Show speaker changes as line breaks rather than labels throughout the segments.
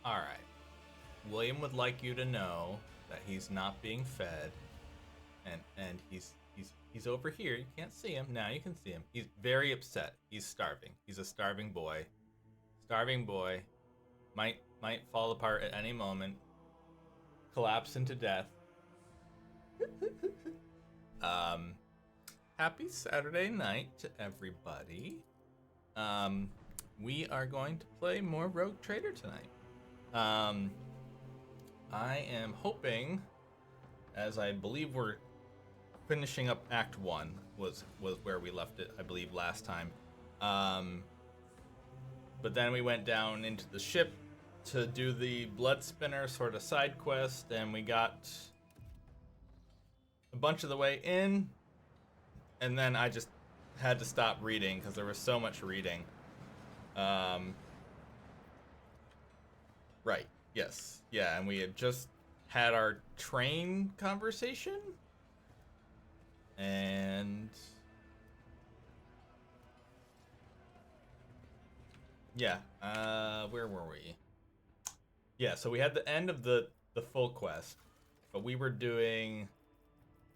Alright. William would like you to know that he's not being fed. And he's over here. You can't see him. Now you can see him. He's very upset. He's starving. He's a starving boy. Starving boy. Might fall apart at any moment. Collapse into death. um Happy Saturday night to everybody. Um we are going to play more Rogue Trader tonight. I am hoping, as I believe we're finishing up Act 1 was where we left it, I believe, last time. But then we went down into the ship to do the Blood Spinner sort of side quest, and we got a bunch of the way in, and then I just had to stop reading because there was so much reading. Right. Yes. Yeah, and we had just had our train conversation. And yeah, where were we? Yeah, so we had the end of the full quest, but we were doing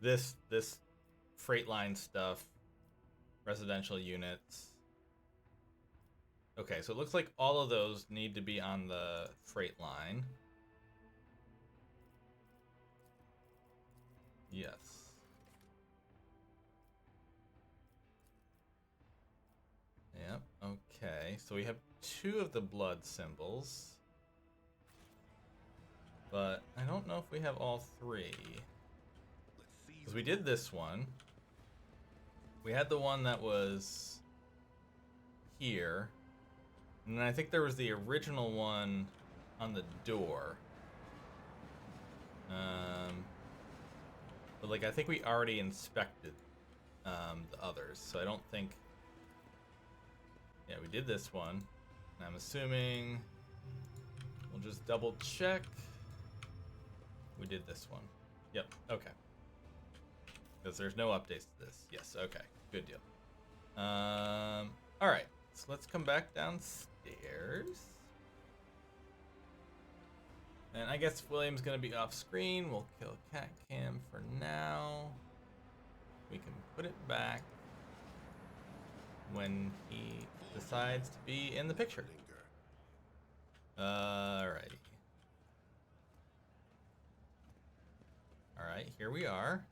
this freight line stuff, residential units. Okay, so it looks like all of those need to be on the freight line. Yes. Yep, okay. So we have 2 of the blood symbols. But I don't know if we have all 3. Because we did this one. We had the one that was here. And then I think there was the original one on the door. But like I think we already inspected the others, so I don't think. Yeah, we did this one. And I'm assuming we'll just double check. We did this one. Yep. Okay. Because there's no updates to this. Yes. Okay. Good deal. All right. So let's come back downstairs. And I guess William's gonna be off screen. We'll kill Cat Cam for now. We can put it back when he decides to be in the picture. Alrighty. Alright, here we are.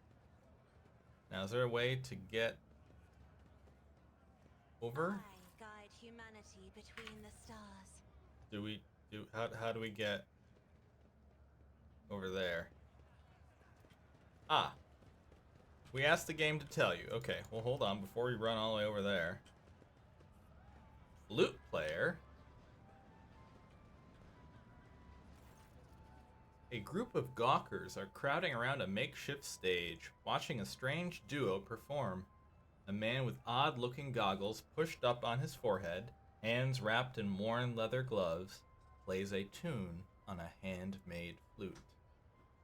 Now, is there a way to get over?
I guide humanity between the stars.
How do we get over there? Ah. We asked the game to tell you. Okay, well hold on before we run all the way over there. Flute player. A group of gawkers are crowding around a makeshift stage, watching a strange duo perform. A man with odd-looking goggles pushed up on his forehead, hands wrapped in worn leather gloves, plays a tune on a handmade flute.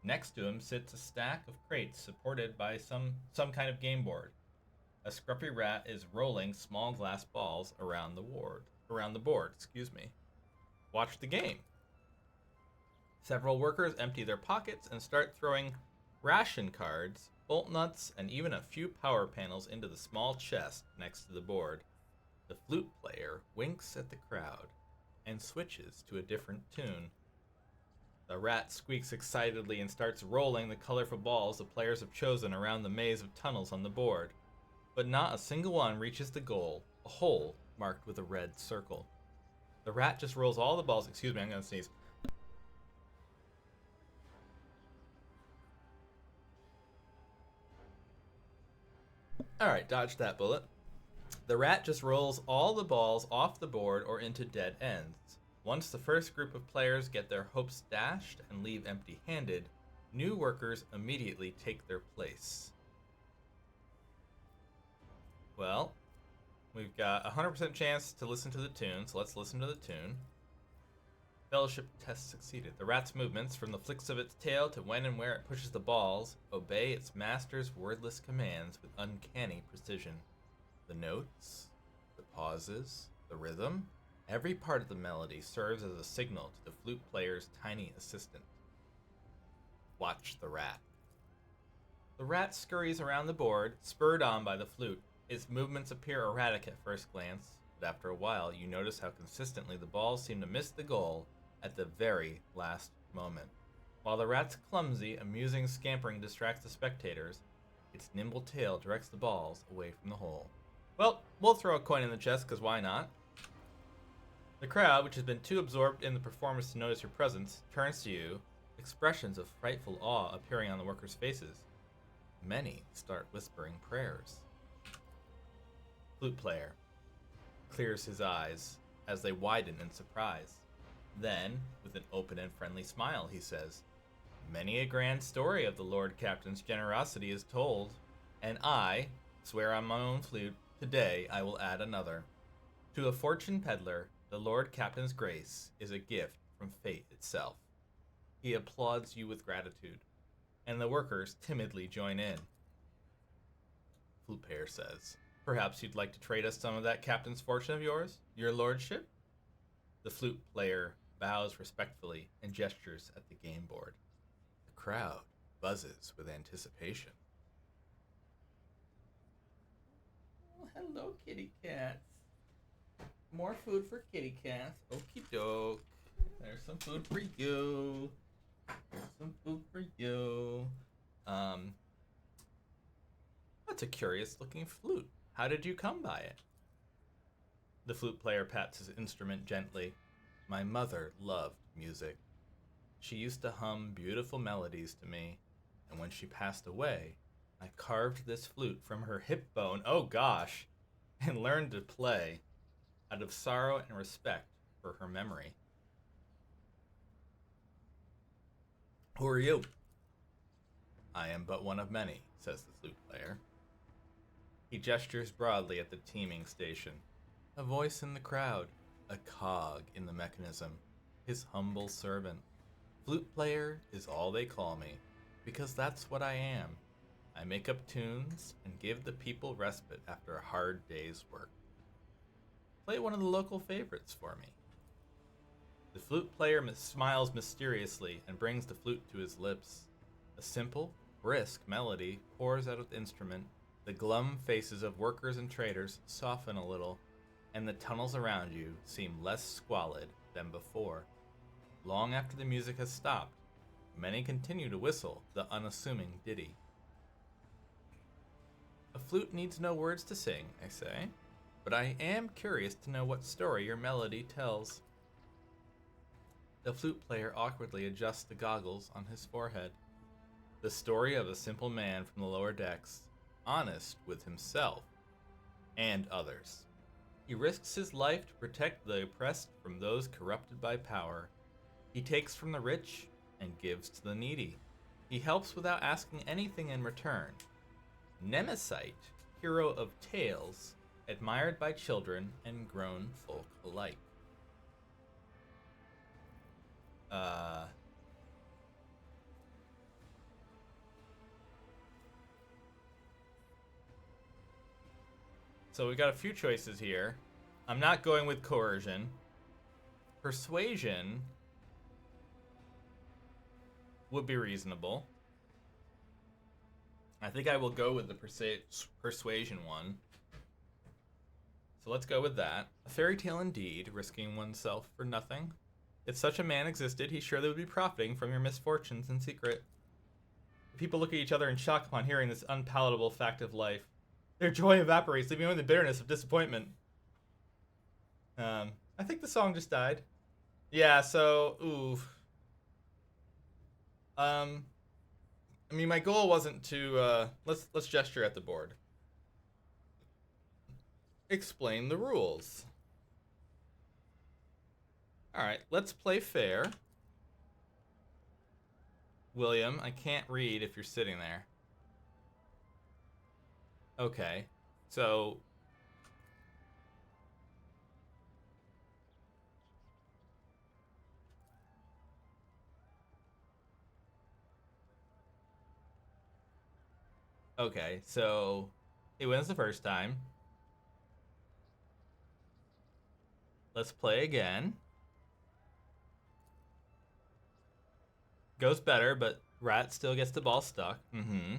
Next to him sits a stack of crates supported by some kind of game board. A scruffy rat is rolling small glass balls around the board. Watch the game. Several workers empty their pockets and start throwing ration cards, bolt nuts, and even a few power panels into the small chest next to the board. The flute player winks at the crowd and switches to a different tune. The rat squeaks excitedly and starts rolling the colorful balls the players have chosen around the maze of tunnels on the board. But not a single one reaches the goal, a hole marked with a red circle. The rat just rolls all the balls. Excuse me, I'm gonna sneeze. Alright, dodge that bullet. The rat just rolls all the balls off the board or into dead ends. Once the first group of players get their hopes dashed and leave empty-handed, new workers immediately take their place. Well, we've got a 100% chance to listen to the tune, so let's listen to the tune. Fellowship test succeeded. The rat's movements, from the flicks of its tail to when and where it pushes the balls, obey its master's wordless commands with uncanny precision. The notes, the pauses, the rhythm, Every part of the melody serves as a signal to the flute player's tiny assistant. Watch the rat. The rat scurries around the board, spurred on by the flute. Its movements appear erratic at first glance, but after a while you notice how consistently the balls seem to miss the goal at the very last moment. While the rat's clumsy, amusing scampering distracts the spectators, its nimble tail directs the balls away from the hole. Well, we'll throw a coin in the chest, because why not? The crowd, which has been too absorbed in the performance to notice your presence, turns to you, expressions of frightful awe appearing on the workers' faces. Many start whispering prayers. Flute player clears his eyes as they widen in surprise. Then, with an open and friendly smile, he says, "Many a grand story of the Lord Captain's generosity is told, and I swear on my own flute, today I will add another. To a fortune peddler, the Lord Captain's grace is a gift from fate itself." He applauds you with gratitude, and the workers timidly join in. Flute player says, "Perhaps you'd like to trade us some of that captain's fortune of yours, your lordship?" The flute player bows respectfully and gestures at the game board. The crowd buzzes with anticipation. Oh, hello, kitty cats. More food for kitty cats. Okie doke. There's some food for you. Some food for you. That's a curious looking flute. How did you come by it? The flute player pats his instrument gently. My mother loved music. She used to hum beautiful melodies to me, and when she passed away, I carved this flute from her hip bone, oh gosh, and learned to play out of sorrow and respect for her memory. Who are you? I am but one of many, says the flute player. He gestures broadly at the teeming station. A voice in the crowd, a cog in the mechanism, his humble servant. Flute player is all they call me, because that's what I am. I make up tunes and give the people respite after a hard day's work. Play one of the local favorites for me. The flute player smiles mysteriously and brings the flute to his lips. A simple, brisk melody pours out of the instrument. The glum faces of workers and traders soften a little, and the tunnels around you seem less squalid than before. Long after the music has stopped, many continue to whistle the unassuming ditty. A flute needs no words to sing, I say, but I am curious to know what story your melody tells. The flute player awkwardly adjusts the goggles on his forehead. The story of a simple man from the lower decks, honest with himself and others. He risks his life to protect the oppressed from those corrupted by power. He takes from the rich and gives to the needy. He helps without asking anything in return. Nemesis, hero of tales, admired by children and grown folk alike. So we got a few choices here. I'm not going with coercion. Persuasion would be reasonable. I think I will go with the persuasion one. So let's go with that. A fairy tale indeed, risking oneself for nothing. If such a man existed, he surely would be profiting from your misfortunes in secret. People look at each other in shock upon hearing this unpalatable fact of life. Their joy evaporates, leaving only the bitterness of disappointment. I think the song just died. Yeah, so, I mean, my goal wasn't to, let's gesture at the board. Explain the rules. Alright, let's play fair. William, I can't read if you're sitting there. Okay, so... Okay, so... He wins the first time. Let's play again. Goes better, but Rat still gets the ball stuck. Mm-hmm.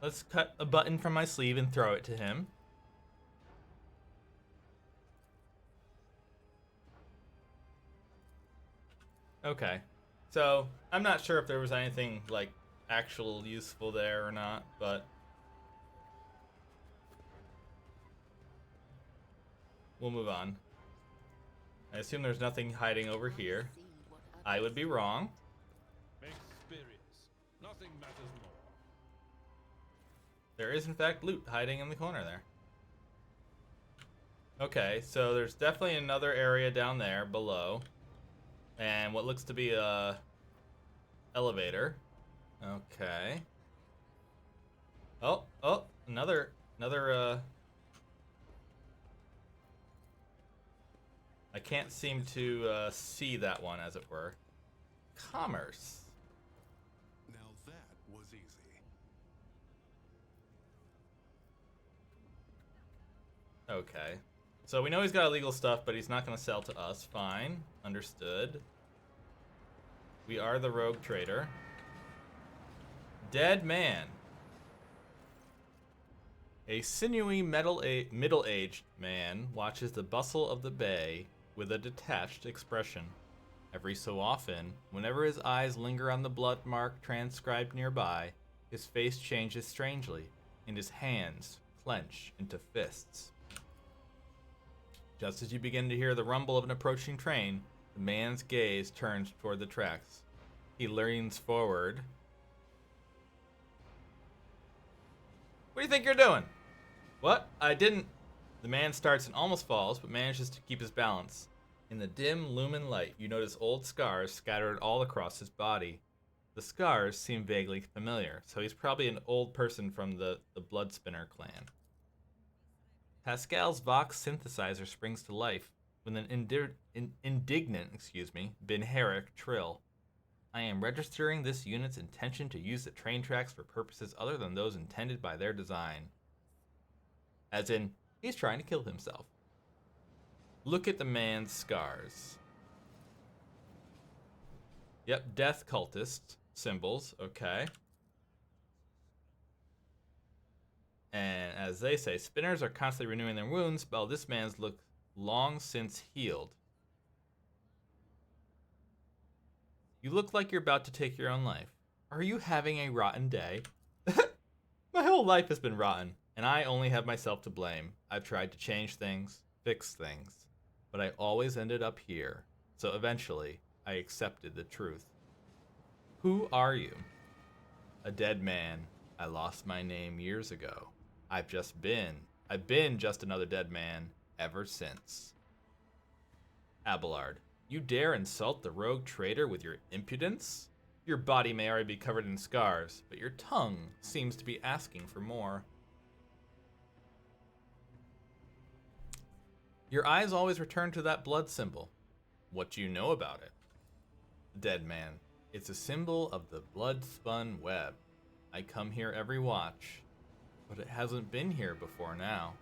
Let's cut a button from my sleeve and throw it to him. Okay. So, I'm not sure if there was anything, like, actual useful there or not, but we'll move on. I assume there's nothing hiding over here. I would be wrong.
Experience. Nothing matters more.
There is, in fact, loot hiding in the corner there. Okay, so there's definitely another area down there below. And what looks to be a elevator. Okay. Oh, another I can't seem to see that one, as it were. Commerce.
Now that was easy.
Okay. So we know he's got illegal stuff, but he's not going to sell to us. Fine. Understood. We are the rogue trader. Dead man. A sinewy middle-aged man watches the bustle of the bay with a detached expression. Every so often, whenever his eyes linger on the blood mark transcribed nearby, his face changes strangely, and his hands clench into fists. Just as you begin to hear the rumble of an approaching train, the man's gaze turns toward the tracks. He leans forward. What do you think you're doing? What? I didn't. The man starts and almost falls, but manages to keep his balance. In the dim lumen light, you notice old scars scattered all across his body. The scars seem vaguely familiar, so he's probably an old person from the Bloodspinner clan. Pascal's Vox synthesizer springs to life with an indignant, Binheric trill. I am registering this unit's intention to use the train tracks for purposes other than those intended by their design. As in, he's trying to kill himself. Look at the man's scars. Yep, death cultist symbols, okay. And as they say, spinners are constantly renewing their wounds, while this man's look long since healed. You look like you're about to take your own life. Are you having a rotten day? My whole life has been rotten, and I only have myself to blame. I've tried to change things, fix things, but I always ended up here. So eventually, I accepted the truth. Who are you? A dead man. I lost my name years ago. I've been just another dead man ever since. Abelard, you dare insult the rogue trader with your impudence? Your body may already be covered in scars, but your tongue seems to be asking for more. Your eyes always return to that blood symbol. What do you know about it? Dead man, it's a symbol of the blood-spun web. I come here every watch, but it hasn't been here before now.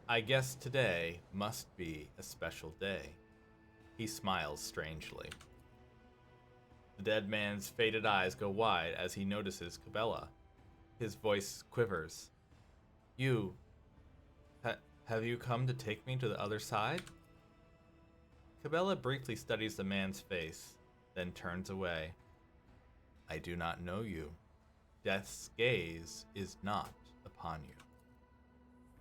I guess today must be a special day. He smiles strangely. The dead man's faded eyes go wide as he notices Cabela. His voice quivers. Have you come to take me to the other side? Cabela briefly studies the man's face, then turns away. I do not know you. Death's gaze is not upon you.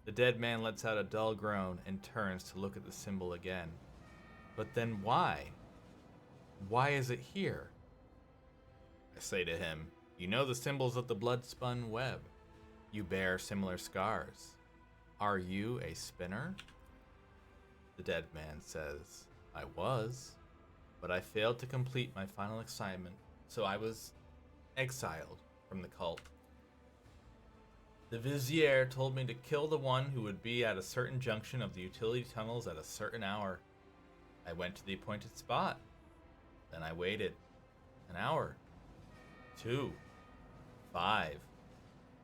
The dead man lets out a dull groan and turns to look at the symbol again. But then why? Why is it here? I say to him, you know the symbols of the blood-spun web. You bear similar scars. Are you a spinner? The dead man says, I was, but I failed to complete my final assignment, so I was exiled from the cult. The Vizier told me to kill the one who would be at a certain junction of the utility tunnels at a certain hour. I went to the appointed spot. Then I waited. An hour. 2. 5.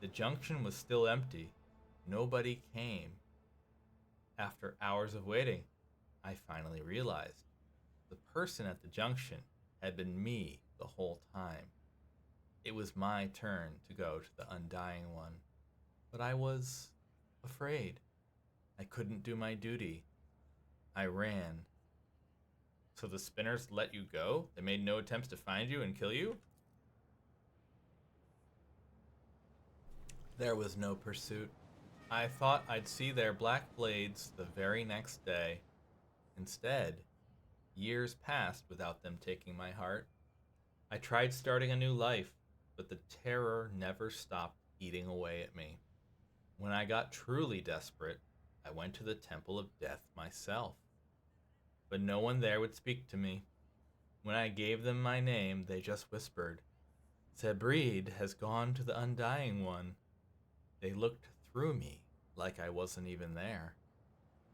The junction was still empty. Nobody came. After hours of waiting, I finally realized the person at the junction had been me the whole time. It was my turn to go to the Undying One, but I was afraid. I couldn't do my duty. I ran. So the spinners let you go? They made no attempts to find you and kill you? There was no pursuit. I thought I'd see their black blades the very next day. Instead, years passed without them taking my heart. I tried starting a new life, but the terror never stopped eating away at me. When I got truly desperate, I went to the Temple of Death myself. But no one there would speak to me. When I gave them my name, they just whispered, "Sebrid has gone to the Undying One." They looked through me like I wasn't even there.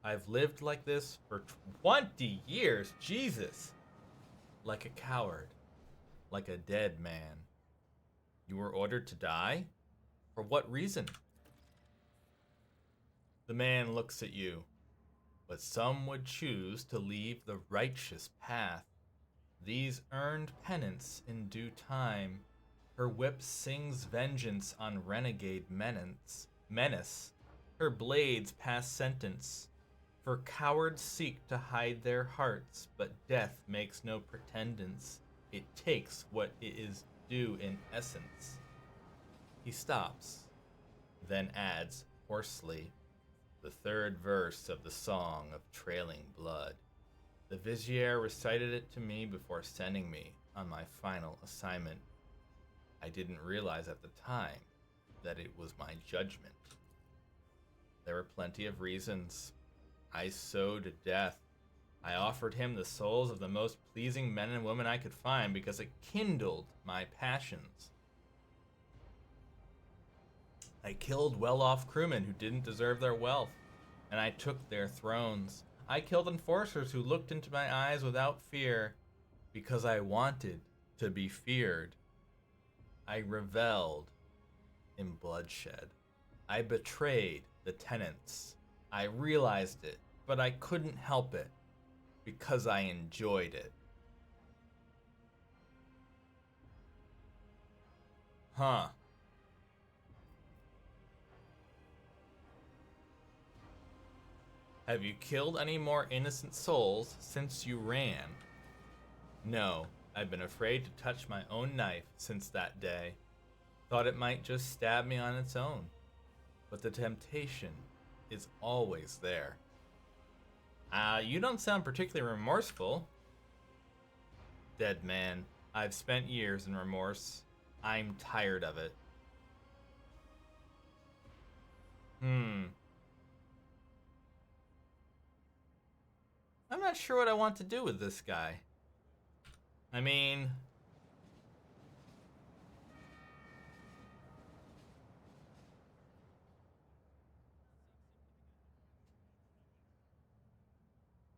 I've lived like this for 20 years, Jesus! Like a coward, like a dead man. You were ordered to die? For what reason? The man looks at you. But some would choose to leave the righteous path. These earned penance in due time. Her whip sings vengeance on renegade menace. Her blades pass sentence. For cowards seek to hide their hearts, but death makes no pretendance. It takes what it is due in essence. He stops, then adds hoarsely, the third verse of the Song of Trailing Blood. The Vizier recited it to me before sending me on my final assignment. I didn't realize at the time that it was my judgment. There were plenty of reasons. I sowed death. I offered him the souls of the most pleasing men and women I could find because it kindled my passions. I killed well-off crewmen who didn't deserve their wealth, and I took their thrones. I killed enforcers who looked into my eyes without fear because I wanted to be feared. I reveled in bloodshed. I betrayed the tenants. I realized it, but I couldn't help it because I enjoyed it. Huh. Have you killed any more innocent souls since you ran? No, I've been afraid to touch my own knife since that day. Thought it might just stab me on its own. But the temptation is always there. You don't sound particularly remorseful. Dead man, I've spent years in remorse. I'm tired of it. I'm not sure what I want to do with this guy. I mean,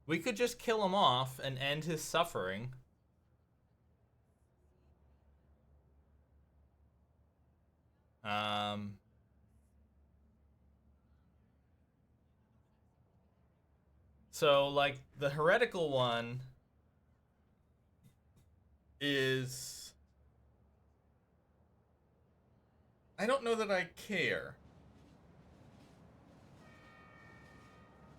we could just kill him off and end his suffering. So, like, the heretical one is... I don't know that I care.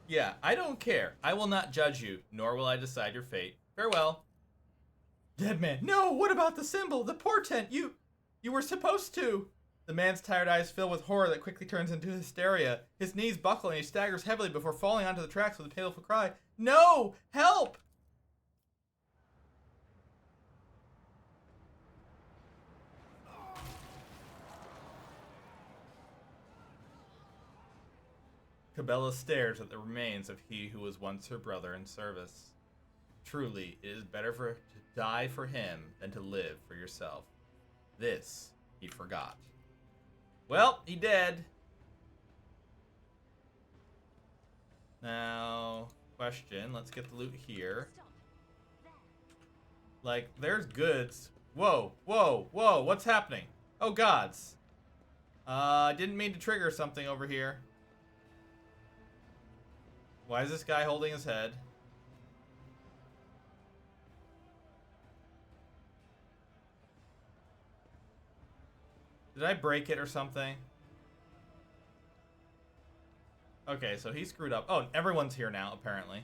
Yeah, I don't care. I will not judge you, nor will I decide your fate. Farewell. Dead man. No, what about the symbol? The portent? You were supposed to. The man's tired eyes fill with horror that quickly turns into hysteria. His knees buckle and he staggers heavily before falling onto the tracks with a painful cry. No! Help! Cabela stares at the remains of he who was once her brother in service. Truly, it is better to die for him than to live for yourself. This he forgot. Well, he dead. Now, question. Let's get the loot here. Like, there's goods. Whoa, whoa, whoa, what's happening? Oh, gods. Didn't mean to trigger something over here. Why is this guy holding his head? Did I break it or something? Okay, so he screwed up. Oh, everyone's here now, apparently.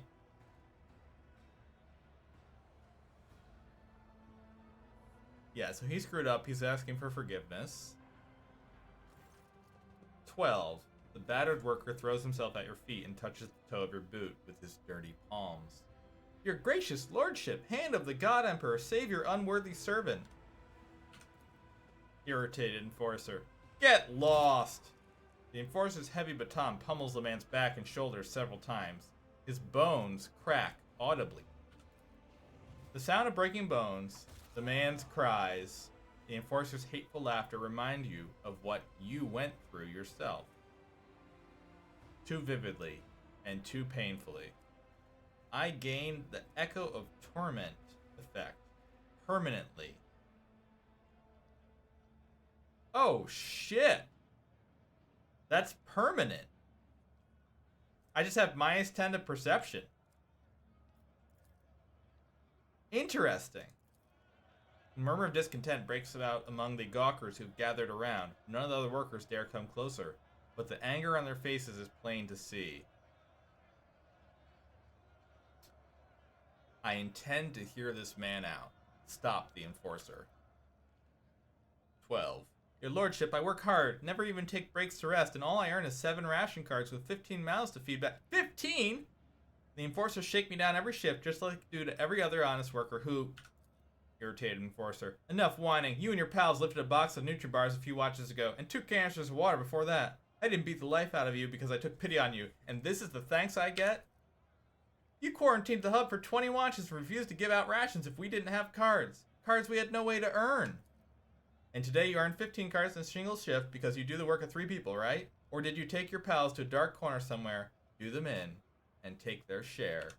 Yeah, so he screwed up. He's asking for forgiveness. 12. The battered worker throws himself at your feet and touches the toe of your boot with his dirty palms. Your gracious lordship, hand of the God Emperor, save your unworthy servant. Irritated enforcer. Get lost! The enforcer's heavy baton pummels the man's back and shoulders several times. His bones crack audibly. The sound of breaking bones, the man's cries, the enforcer's hateful laughter remind you of what you went through yourself. Too vividly and too painfully. I gained the Echo of Torment effect permanently. Oh shit! That's permanent. I just have -10 to perception. Interesting. A murmur of discontent breaks out among the gawkers who've gathered around. None of the other workers dare come closer, but the anger on their faces is plain to see. I intend to hear this man out. Stop the enforcer. 12. Your lordship, I work hard, never even take breaks to rest, and all I earn is 7 ration cards with 15 mouths to feed back. 15?! The enforcers shake me down every shift, just like they do to every other honest worker who... Irritated enforcer. Enough whining. You and your pals lifted a box of Nutri-Bars a few watches ago, and 2 canisters of water before that. I didn't beat the life out of you because I took pity on you, and this is the thanks I get? You quarantined the hub for 20 watches and refused to give out rations if we didn't have cards. Cards we had no way to earn. And today you earned 15 cards in a single shift because you do the work of 3 people, right? Or did you take your pals to a dark corner somewhere, do them in, and take their share?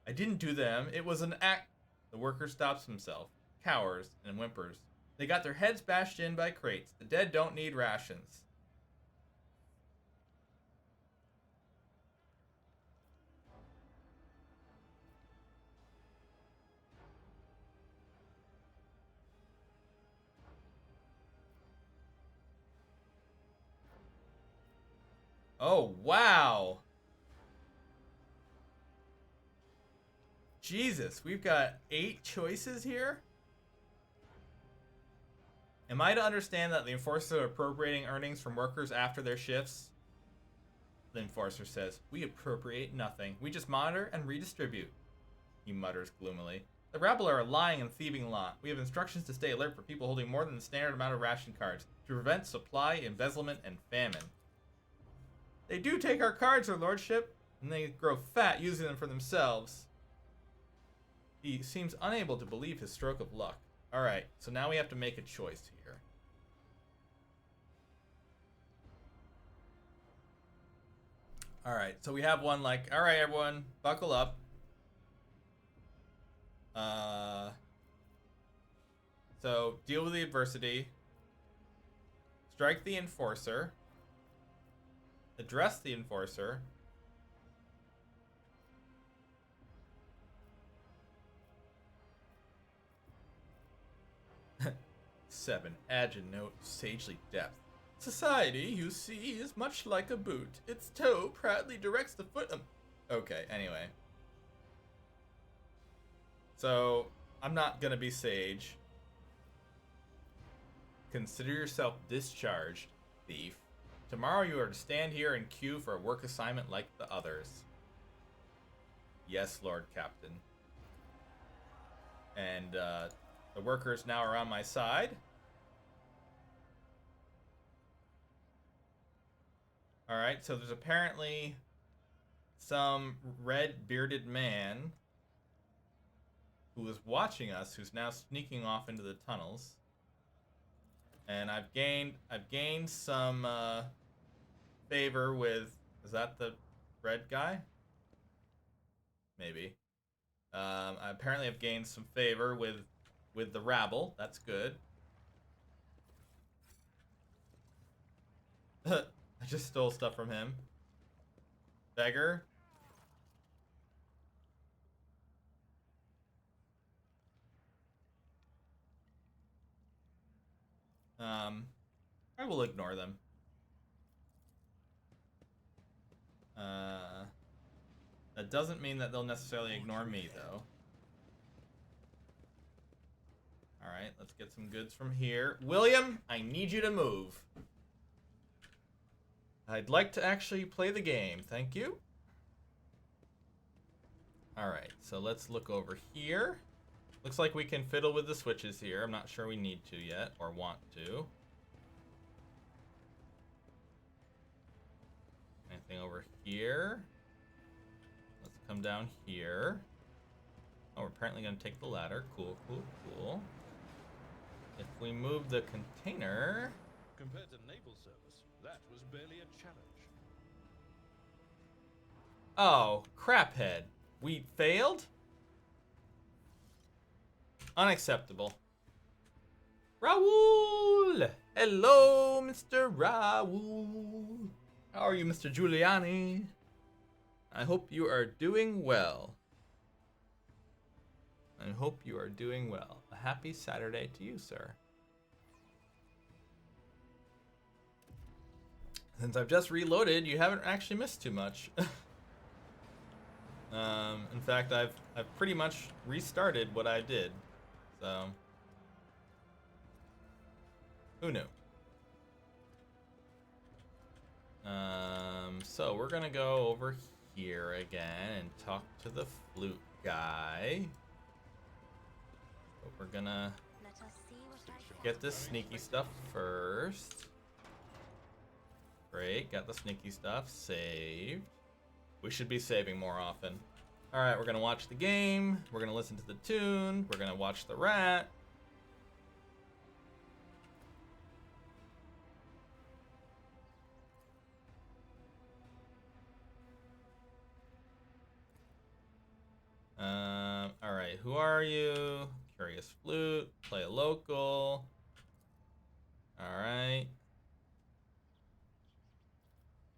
I didn't do them. It was an act. The worker stops himself, cowers, and whimpers. They got their heads bashed in by crates. The dead don't need rations. Oh, wow. Jesus, we've got 8 choices here? Am I to understand that the enforcers are appropriating earnings from workers after their shifts? The enforcer says, we appropriate nothing. We just monitor and redistribute. He mutters gloomily. The rabble are a lying and thieving lot. We have instructions to stay alert for people holding more than the standard amount of ration cards to prevent supply, embezzlement, and famine. They do take our cards, your lordship, and they grow fat using them for themselves. He seems unable to believe his stroke of luck. Alright, so now we have to make a choice here. Alright, so we have one like, alright everyone, buckle up. So, deal with the adversity. Strike the enforcer. Address the enforcer. Seven. Add a note of sagely depth. Society, you see, is much like a boot. Its toe proudly directs the foot. Okay, anyway. So, I'm not gonna be sage. Consider yourself discharged, thief. Tomorrow you are to stand here and queue for a work assignment like the others. Yes, Lord Captain. And, the workers now are on my side. Alright, so there's apparently some red bearded man who is watching us, who's now sneaking off into the tunnels. And I've gained some favor with, is that the red guy? Maybe. I apparently have gained some favor with the rabble. That's good. I just stole stuff from him. Beggar. I will ignore them. That doesn't mean that they'll necessarily ignore me, though. Alright, let's get some goods from here. William, I need you to move. I'd like to actually play the game. Thank you. Alright, so let's look over here. Looks like we can fiddle with the switches here. I'm not sure we need to yet, or want to. Anything over here? Let's come down here. Oh, we're apparently going to take the ladder. Cool, cool, cool. If we move the container...
Compared to naval service, that was barely a challenge.
Oh, craphead. We failed? Unacceptable. Raoul! Hello, Mr. Raoul. How are you, Mr. Giuliani? I hope you are doing well. I hope you are doing well. A happy Saturday to you, sir. Since I've just reloaded, you haven't actually missed too much. In fact, I've pretty much restarted what I did. So, who knew? So we're gonna go over here again and talk to the flute guy. But we're gonna
Let us see what I
get this sneaky stuff first. Great, got the sneaky stuff saved. We should be saving more often. Alright, we're gonna watch the game, we're gonna listen to the tune, we're gonna watch the rat. Alright, who are you? Curious Flute, play a local. Alright.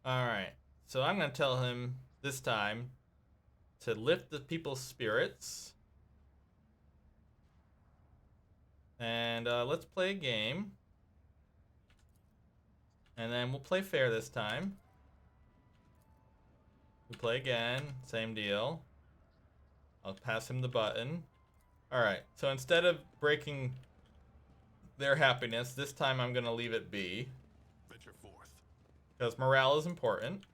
Alright, so I'm gonna tell him this time to lift the people's spirits. And let's play a game. And then we'll play fair this time. We play again, same deal. I'll pass him the button. Alright, so instead of breaking their happiness, this time I'm gonna leave it be.
Venture forth.
Because morale is important.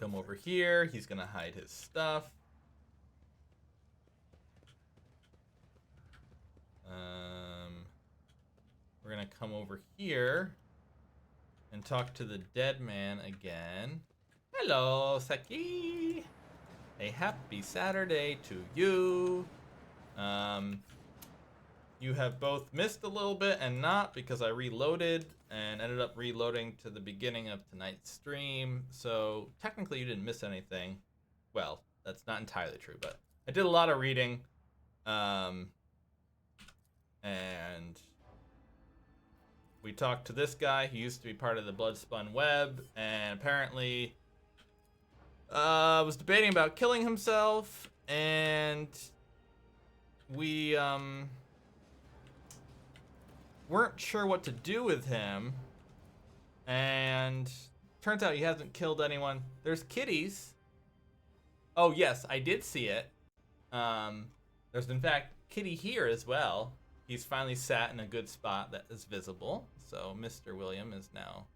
Come over here. He's gonna hide his stuff. We're gonna come over here and talk to the dead man again. Hello, Saki. A happy Saturday to you. You have both missed a little bit and not, because I reloaded and ended up reloading to the beginning of tonight's stream. So technically you didn't miss anything. Well, that's not entirely true, but I did a lot of reading. And we talked to this guy. He used to be part of the Bloodspun Web, and apparently was debating about killing himself, and we weren't sure what to do with him, and turns out he hasn't killed anyone. There's kitties. Oh yes, I did see it. There's in fact kitty here as well. He's finally sat in a good spot that is visible. So Mr. William is now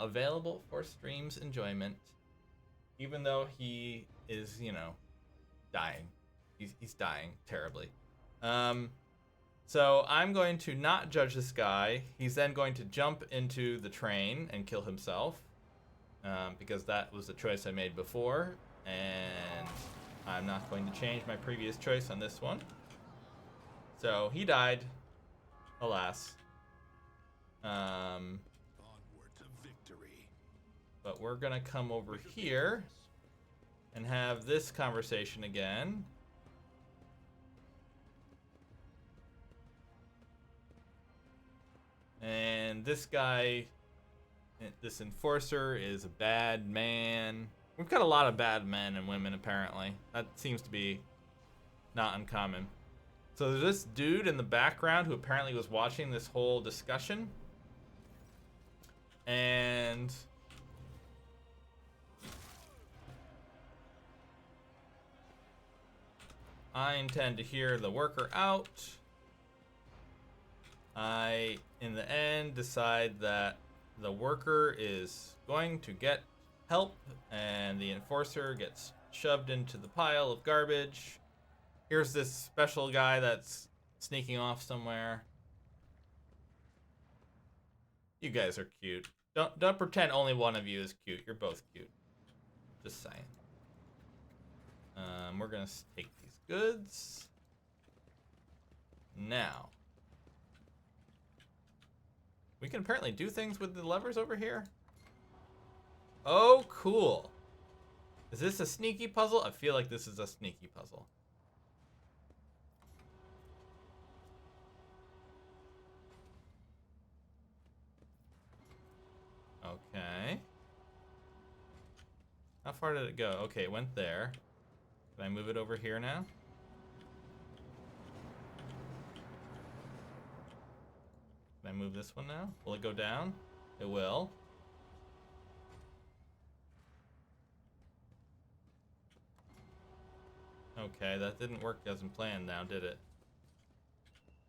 available for stream's enjoyment, even though he is, you know, dying. He's dying terribly. So I'm going to not judge this guy. He's then going to jump into the train and kill himself, because that was the choice I made before, and I'm not going to change my previous choice on this one. So he died, alas.
Onward to victory.
But we're gonna come over here and have this conversation again. And this guy, this enforcer, is a bad man. We've got a lot of bad men and women, apparently. That seems to be not uncommon. So there's this dude in the background who apparently was watching this whole discussion. And I intend to hear the worker out. I, in the end, decide that the worker is going to get help and the enforcer gets shoved into the pile of garbage. Here's this special guy that's sneaking off somewhere. You guys are cute. Don't pretend only one of you is cute. You're both cute. Just saying. We're gonna take these goods. Now. We can apparently do things with the levers over here. Oh, cool. Is this a sneaky puzzle? I feel like this is a sneaky puzzle. Okay. How far did it go? Okay, it went there. Can I move it over here now? Can I move this one now? Will it go down? It will. Okay, that didn't work as planned now, did it?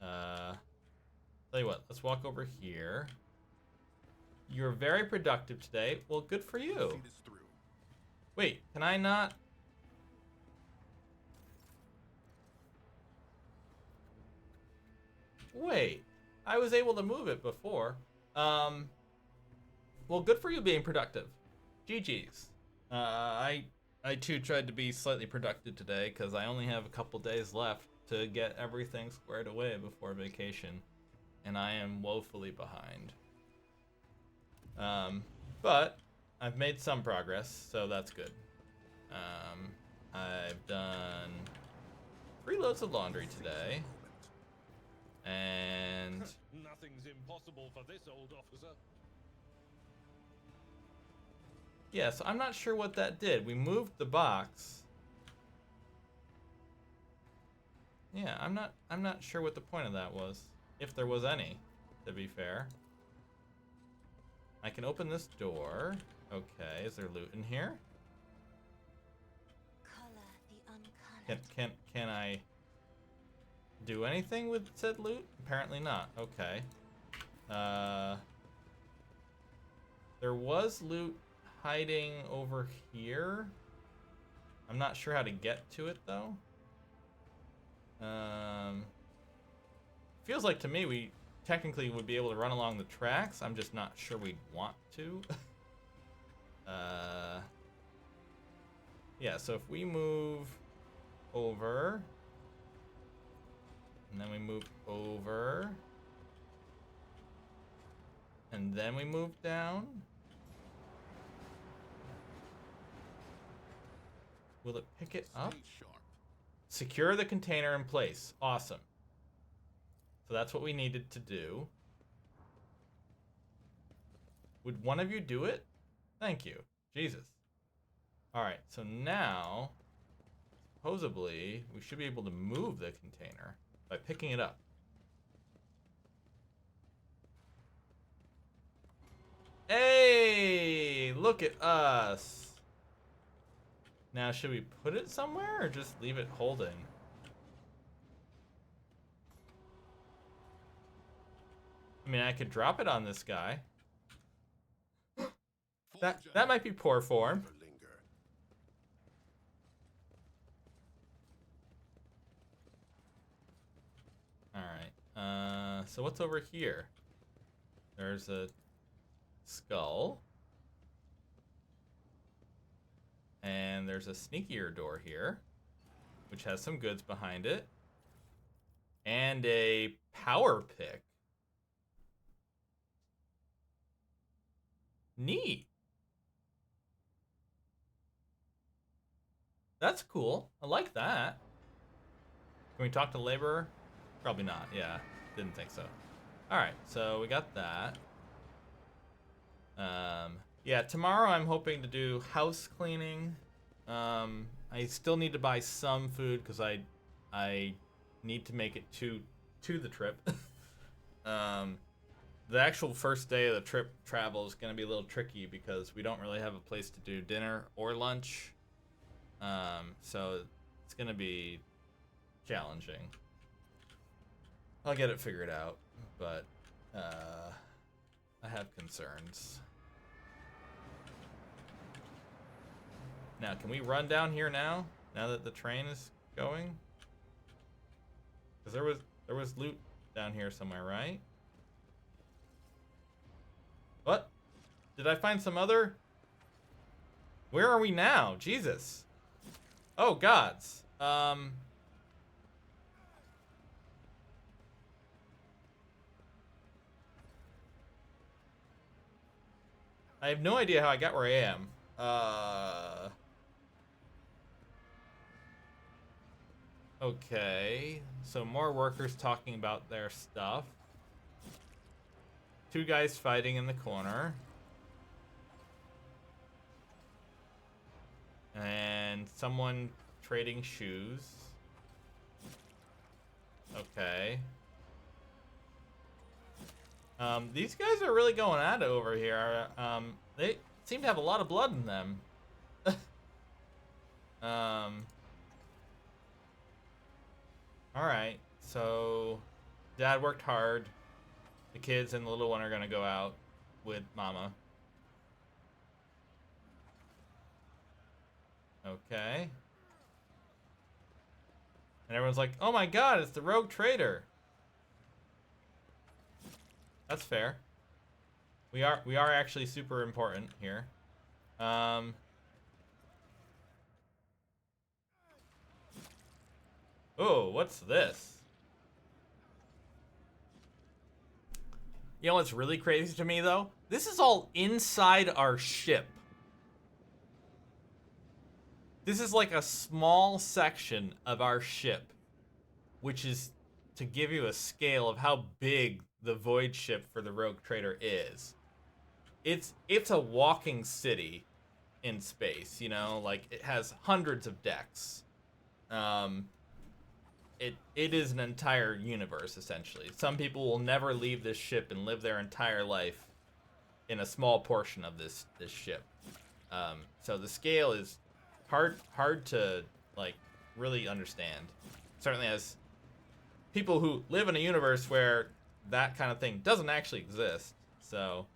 Tell you what, let's walk over here. You're very productive today. Well, good for you.
Feed is through.
Wait, can I not? Wait, I was able to move it before. Well, good for you being productive. GG's. I too tried to be slightly productive today because I only have a couple days left to get everything squared away before vacation, and I am woefully behind. But I've made some progress, so that's good. I've done 3 loads of laundry today, and
Nothing's impossible for this old officer.
yeah, so I'm not sure what that did. We moved the box. Yeah, I'm not sure what the point of that was, if there was any, to be fair. I can open this door. Okay, is there loot in here?
Color the uncolored.
Can I do anything with said loot? Apparently not. Okay. There was loot hiding over here. I'm not sure how to get to it though. Feels like to me we technically would be able to run along the tracks. I'm just not sure we'd want to. Yeah, so if we move over, and then we move over, and then we move down. Will it pick it up?
Stay sharp.
Secure the container in place. Awesome. So that's what we needed to do. Would one of you do it? Thank you. Jesus. Alright, so now, supposedly, we should be able to move the container by picking it up. Hey! Look at us! Now, should we put it somewhere or just leave it holding? I mean, I could drop it on this guy. That might be poor form.
Never linger.
Alright, so what's over here? There's a skull. And there's a sneakier door here, which has some goods behind it. And a power pick. Neat. That's cool. I like that. Can we talk to laborer? Probably not. Yeah, didn't think so. Alright, so we got that. Yeah, tomorrow I'm hoping to do house cleaning. I still need to buy some food because I need to make it to the trip. The actual first day of the trip travel is going to be a little tricky because we don't really have a place to do dinner or lunch. So it's going to be challenging. I'll get it figured out, but I have concerns. Now, can we run down here now? Now that the train is going? Because there was loot down here somewhere, right? What? Did I find some other? Where are we now? Jesus. Oh, gods. I have no idea how I got where I am. Okay. So more workers talking about their stuff. Two guys fighting in the corner. And someone trading shoes. Okay. These guys are really going at it over here. They seem to have a lot of blood in them. Alright, so Dad worked hard. The kids and the little one are gonna go out with Mama. Okay. And everyone's like, oh my god, it's the rogue trader. That's fair. We are actually super important here. Oh, what's this? You know what's really crazy to me, though? This is all inside our ship. This is like a small section of our ship, which is to give you a scale of how big the void ship for the Rogue Trader is. It's a walking city in space, you know? Like, it has hundreds of decks. It is an entire universe, essentially. Some people will never leave this ship and live their entire life in a small portion of this ship. So the scale is hard to, like, really understand. Certainly as people who live in a universe where that kind of thing doesn't actually exist. So,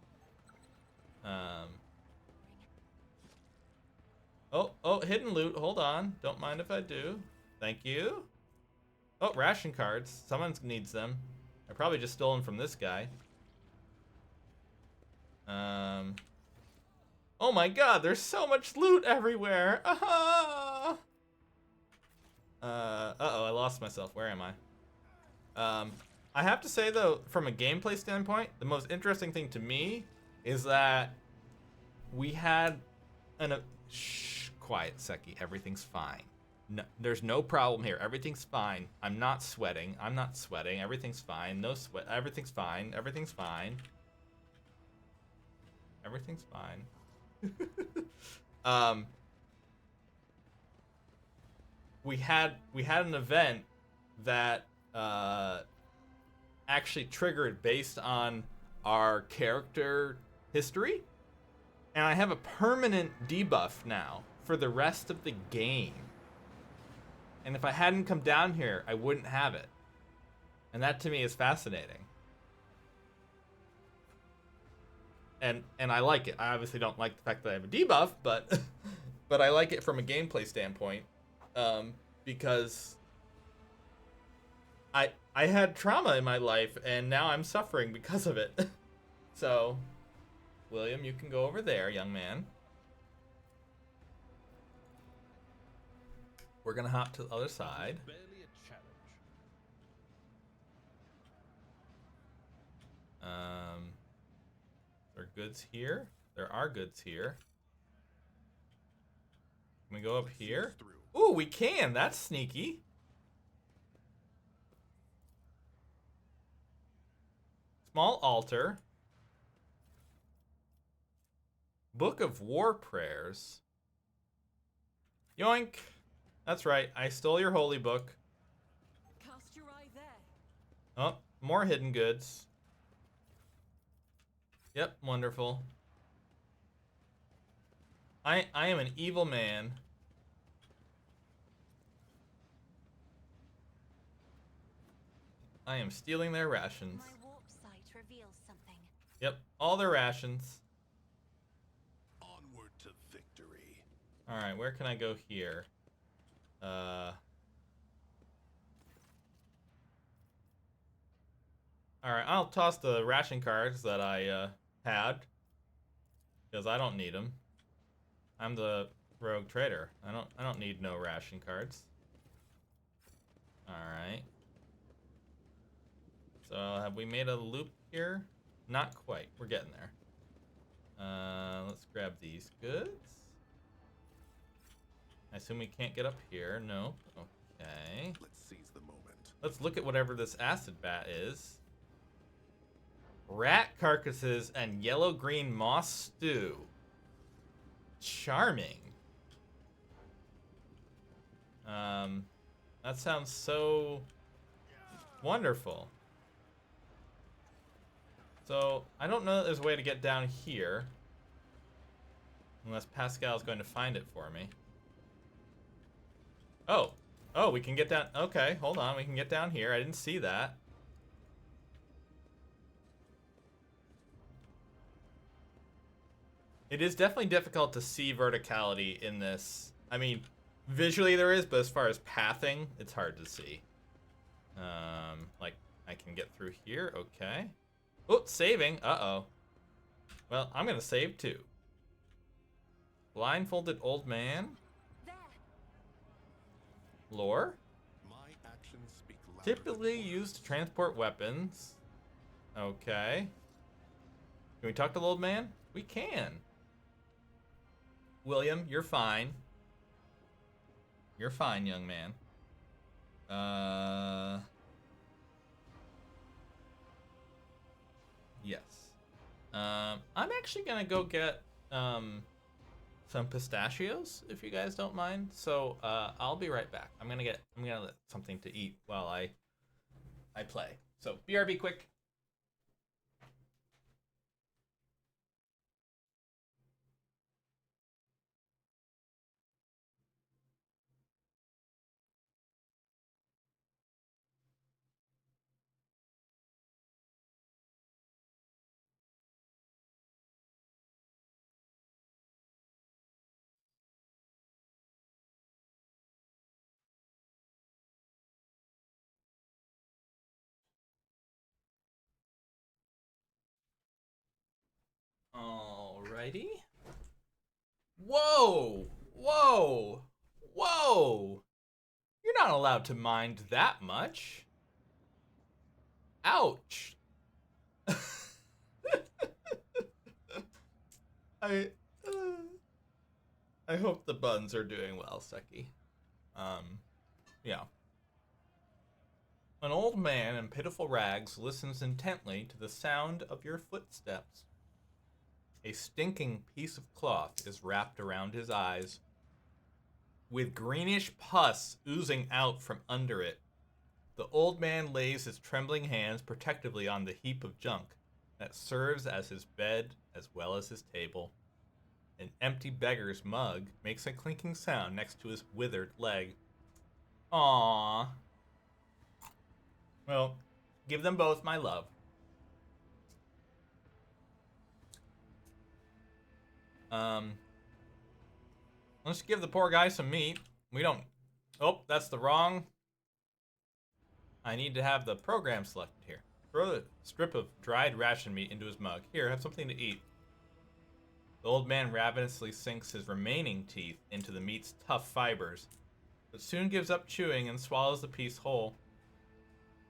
oh, hidden loot. Hold on. Don't mind if I do. Thank you. Oh, ration cards. Someone needs them. I probably just stolen from this guy. Oh my god, there's so much loot everywhere. Uh-oh, I lost myself. Where am I? I have to say, though, from a gameplay standpoint, the most interesting thing to me is that we had shh, quiet, Seki. Everything's fine. No, there's no problem here. Everything's fine. I'm not sweating. Everything's fine. No sweat. Everything's fine. Everything's fine. Everything's fine. We had an event that actually triggered based on our character history, and I have a permanent debuff now for the rest of the game. And if I hadn't come down here, I wouldn't have it. And that to me is fascinating. And I like it. I obviously don't like the fact that I have a debuff, but but I like it from a gameplay standpoint. Because I had trauma in my life and now I'm suffering because of it. So, William, you can go over there, young man. We're gonna hop to the other side.
Barely a challenge.
There are goods here. There are goods here. Can we go up here? Ooh, we can. That's sneaky. Small altar. Book of War Prayers. Yoink. That's right. I stole your holy book.
Cast your eye there.
Oh, more hidden goods. Yep, wonderful. I am an evil man. I am stealing their rations.
My warp sight reveals something.
Yep, all their rations.
Onward to victory.
Alright, where can I go here? Alright, I'll toss the ration cards that I had. Because I don't need them. I'm the rogue trader. I don't need no ration cards. Alright. So have we made a loop here? Not quite. We're getting there. Let's grab these goods. I assume we can't get up here. No. Okay.
Let's seize the moment.
Let's look at whatever this acid bat is. Rat carcasses and yellow-green moss stew. Charming. That sounds so wonderful. So, I don't know that there's a way to get down here. Unless Pascal's going to find it for me. Oh. Oh, we can get down. Okay, hold on. We can get down here. I didn't see that. It is definitely difficult to see verticality in this. I mean, visually there is, but as far as pathing, it's hard to see. Like, I can get through here. Okay. Oh, saving. Uh-oh. Well, I'm gonna save too. Blindfolded old man.
There.
Lore.
My actions speak louder
Typically
than
used to
words.
transport weapons. Okay. Can we talk to the old man? We can. William, you're fine. You're fine, young man. Yes. I'm actually gonna go get some pistachios if you guys don't mind. So I'll be right back. I'm gonna get something to eat while I play. So BRB quick. Alrighty. Whoa! Whoa! Whoa! You're not allowed to mind that much. Ouch! I hope the buns are doing well, Seki. Yeah. An old man in pitiful rags listens intently to the sound of your footsteps. A stinking piece of cloth is wrapped around his eyes, with greenish pus oozing out from under it. The old man lays his trembling hands protectively on the heap of junk that serves as his bed as well as his table. An empty beggar's mug makes a clinking sound next to his withered leg. Aww. Well, give them both my love. Let's give the poor guy some meat. We don't... Oh, that's the wrong... I need to have the program selected here. Throw a strip of dried ration meat into his mug. Here, have something to eat. The old man ravenously sinks his remaining teeth into the meat's tough fibers, but soon gives up chewing and swallows the piece whole.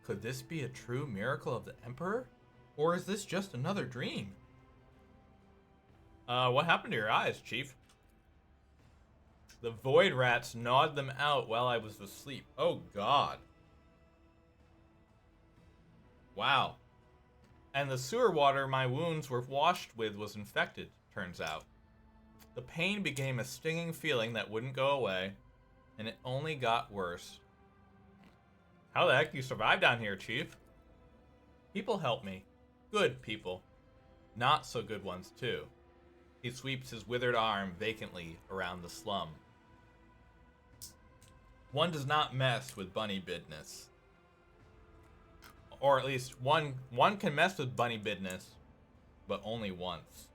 Could this be a true miracle of the Emperor? Or is this just another dream? What happened to your eyes, Chief? The void rats gnawed them out while I was asleep. Oh, God. Wow. And the sewer water my wounds were washed with was infected, turns out. The pain became a stinging feeling that wouldn't go away, and it only got worse. How the heck you survive down here, Chief? People help me. Good people. Not so good ones, too. He sweeps his withered arm vacantly around the slum. One does not mess with bunny business. Or at least one can mess with bunny business, but only once.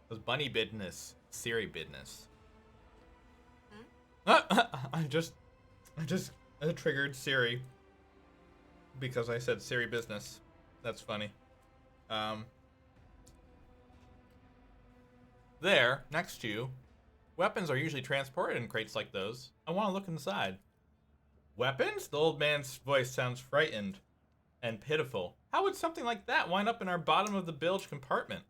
Because bunny business, Siri business. I just triggered Siri because I said Siri business. That's funny. There, next to you, weapons are usually transported in crates like those. I want to look inside. Weapons? The old man's voice sounds frightened and pitiful. How would something like that wind up in our bottom of the bilge compartment?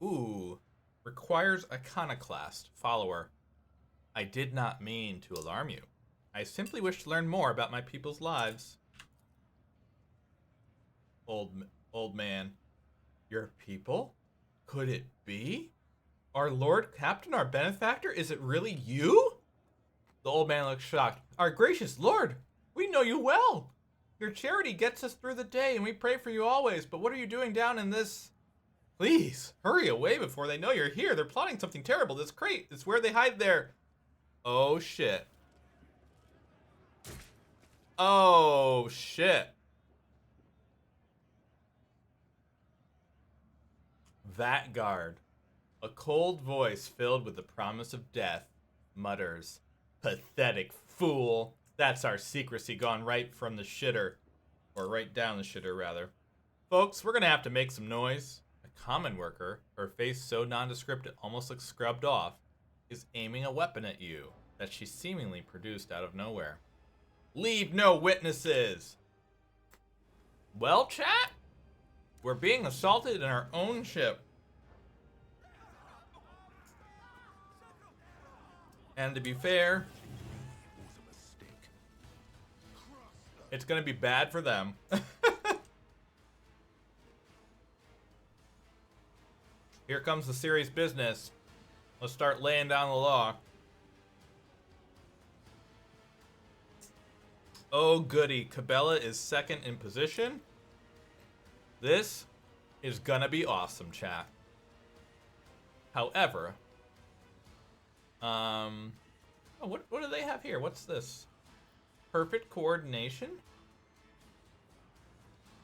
Ooh, requires iconoclast, follower. I did not mean to alarm you. I simply wish to learn more about my people's lives. Old man. Your people? Could it be? Our Lord Captain, our benefactor? Is it really you? The old man looks shocked. Our gracious Lord, we know you well. Your charity gets us through the day, and we pray for you always. But what are you doing down in this? Please, hurry away before they know you're here. They're plotting something terrible. This crate is where they hide their... Oh, shit. Oh, shit. That guard, a cold voice filled with the promise of death, mutters, pathetic fool. That's our secrecy gone right from the shitter. Or right down the shitter, rather. Folks, we're gonna have to make some noise. A common worker, her face so nondescript it almost looks scrubbed off, is aiming a weapon at you that she seemingly produced out of nowhere. Leave no witnesses! Well, chat? We're being assaulted in our own ship. And to be fair, it's gonna be bad for them. Here comes the serious business. Let's start laying down the law. Oh goody, Cabela is second in position. This is gonna be awesome, chat. However, oh, what do they have here? What's this? Perfect coordination?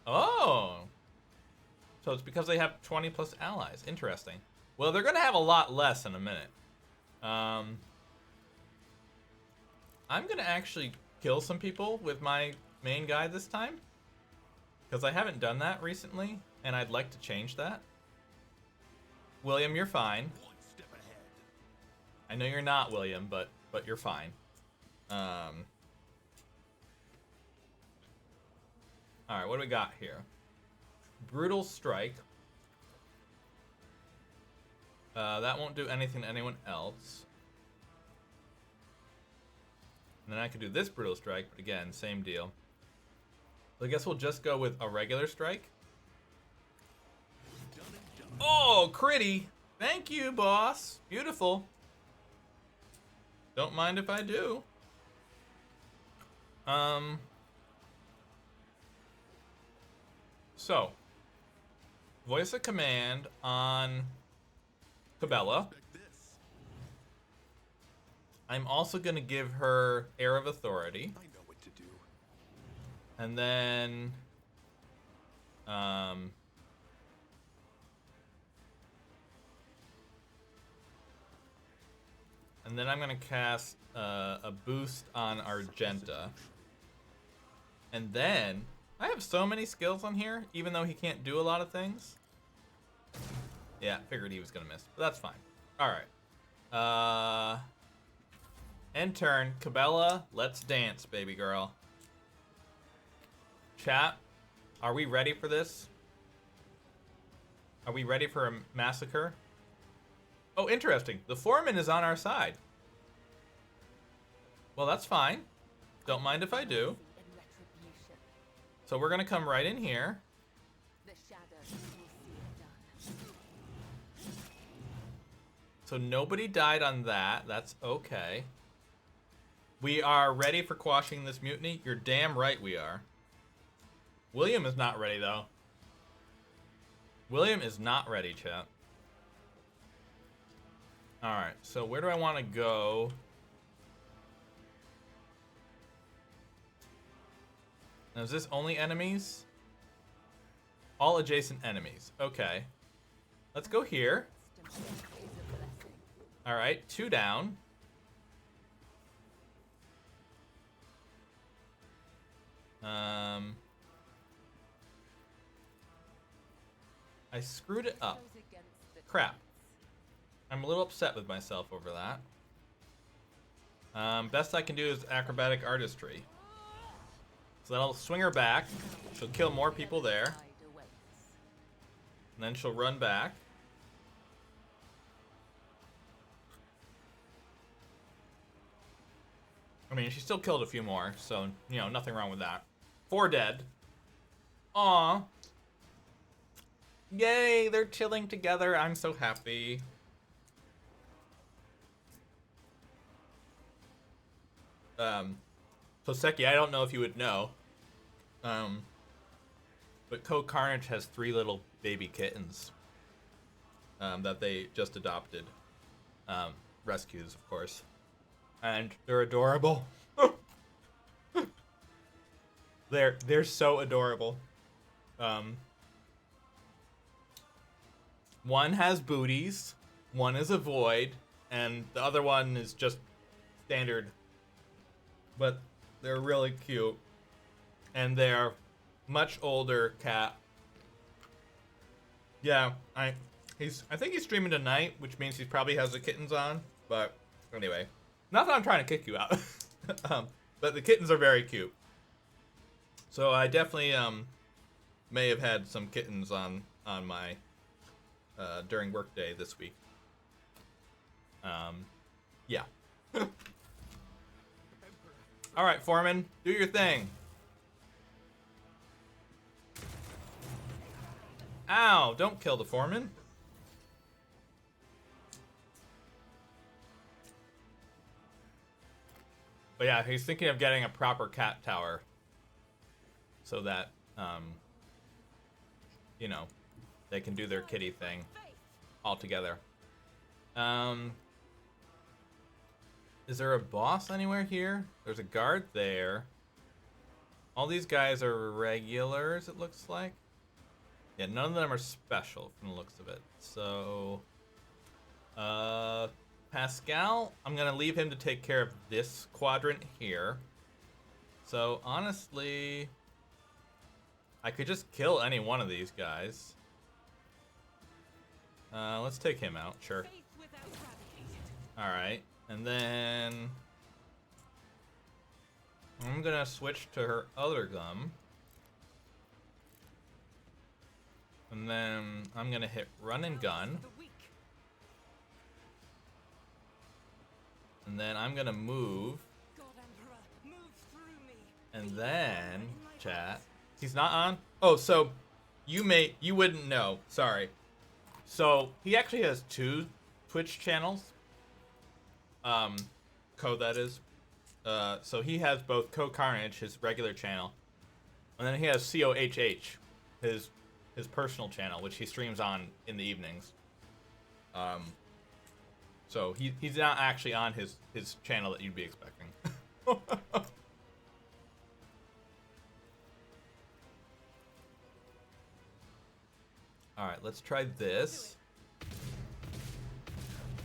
Oh! So it's because they have 20 plus allies. Interesting. Well, they're gonna have a lot less in a minute. I'm gonna actually kill some people with my main guy this time. Because I haven't done that recently, and I'd like to change that. William, you're fine. I know you're not, William, but you're fine. Alright, what do we got here? Brutal Strike. That won't do anything to anyone else. And then I could do this Brutal Strike, but again, same deal. I guess we'll just go with a regular strike. Oh, critty! Thank you, boss. Beautiful. Don't mind if I do. So, voice a command on Cabela. I'm also going to give her Air of Authority.
I know what to do.
And then, I'm gonna cast a boost on Argenta. And then, I have so many skills on here, even though he can't do a lot of things. Yeah, figured he was gonna miss, but that's fine. Alright. End turn. Cabela, let's dance, baby girl. Chat, are we ready for this? Are we ready for a massacre? Oh, interesting. The foreman is on our side. Well, that's fine. Don't mind if I do.
And retribution.
So we're gonna come right in here.
The shadows will see it done.
So nobody died on that. That's okay. We are ready for quashing this mutiny. You're damn right we are. William is not ready, though. William is not ready, chat. Alright, so where do I want to go? Now, is this only enemies? All adjacent enemies. Okay. Let's go here.
Is a blessing.
Alright, 2 down. I screwed it up.
Goes against the
Crap. I'm a little upset with myself over that. Best I can do is acrobatic artistry. So that'll swing her back. She'll kill more people there.
tide awaits.
And then she'll run back. I mean, she still killed a few more, so, you know, nothing wrong with that. 4 dead. Aw. Yay, they're chilling together. I'm so happy. So Seki, I don't know if you would know, but Code Carnage has 3 little baby kittens that they just adopted. Rescues, of course. And they're adorable. They're so adorable. One has booties, one is a void, and the other one is just standard. But they're really cute. And they're much older cat. Yeah, I think he's streaming tonight, which means he probably has the kittens on. But anyway, not that I'm trying to kick you out. But the kittens are very cute. So I definitely may have had some kittens on my during workday this week. Yeah. All right, Foreman, do your thing. Ow! Don't kill the Foreman. But yeah, he's thinking of getting a proper cat tower, so that you know, they can do their kitty thing all together. Is there a boss anywhere here? There's a guard there. All these guys are regulars, it looks like. Yeah, none of them are special from the looks of it. So, Pascal, I'm gonna leave him to take care of this quadrant here. So, honestly, I could just kill any one of these guys. Let's take him out, sure.
Faith without eradicated.
Alright, and then I'm gonna switch to her other gum. And then I'm gonna hit run and gun.
The weak.
And then I'm gonna move.
God Emperor, move through me.
And then, chat. He's not on? Oh, so you wouldn't know. Sorry. So he actually has 2 Twitch channels. Code that is. So he has both Code Carnage, his regular channel, and then he has COHH, his personal channel, which he streams on in the evenings. So he's not actually on his channel that you'd be expecting. Alright, let's try this.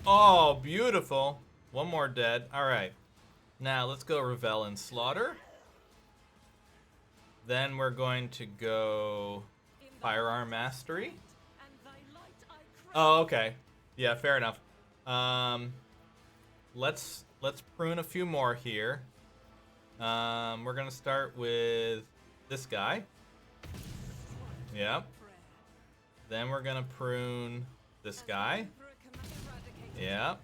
Oh, beautiful. One more dead. Alright. Now, let's go Revel and Slaughter. Then we're going to go Firearm Mastery.
And thy light I crave.
Oh, okay. Yeah, fair enough. Let's prune a few more here. We're gonna start with this guy. Yep. Then we're gonna prune this guy. Yep.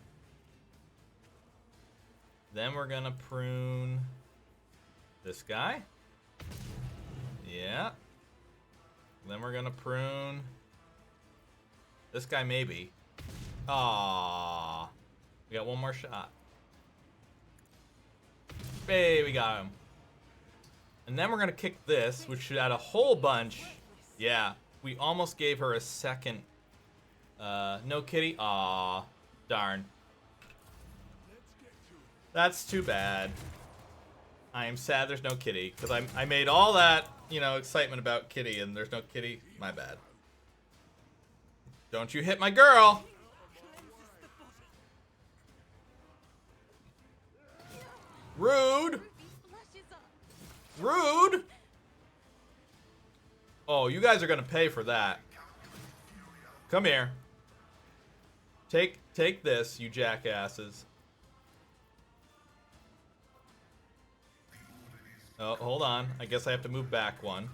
Then we're gonna prune this guy. Yeah. Then we're gonna prune this guy, maybe. Aww. We got one more shot. Hey, we got him. And then we're gonna kick this, which should add a whole bunch. Yeah, we almost gave her a second. No kitty. Aww. Darn. That's too bad. I am sad there's no kitty, because I made all that, you know, excitement about kitty, and there's no kitty. My bad. Don't you hit my girl! Rude! Rude! Oh, you guys are gonna pay for that. Come here. Take this, you jackasses. Oh, hold on. I guess I have to move back one.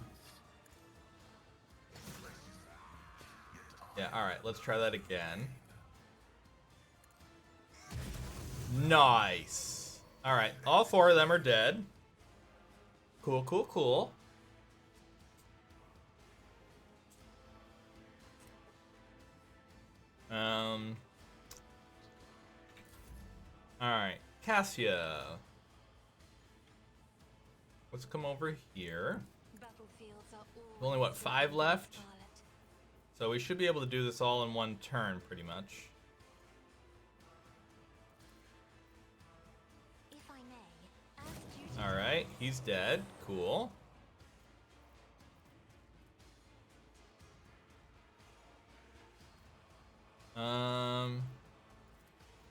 Yeah, alright, let's try that again. Nice. Alright, all four of them are dead. Cool, cool, cool. Alright, Cassia. Let's come over here.
Battlefields are
Only, what, 5 left?
scarlet.
So we should be able to do this all in one turn, pretty much.
If I may, as duty
Alright, he's dead. Cool.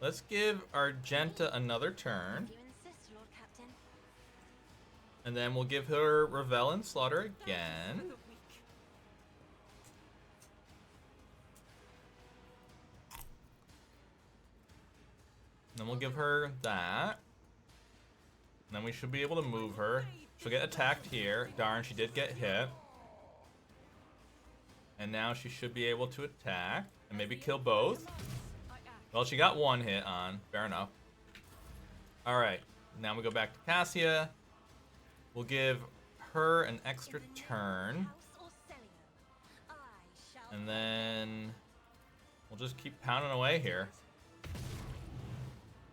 Let's give Argenta another turn.
if you insist, Lord Captain.
And then we'll give her Revel and Slaughter again.
For the weak.
Then we'll give her that. And then we should be able to move her. She'll get attacked here. Darn, she did get hit. And now she should be able to attack. And maybe kill both.
I act.
Well, she got one hit on. Fair enough. Alright. Now we go back to Cassia. We'll give her an extra turn.
House or Celio, I shall
And then we'll just keep pounding away here.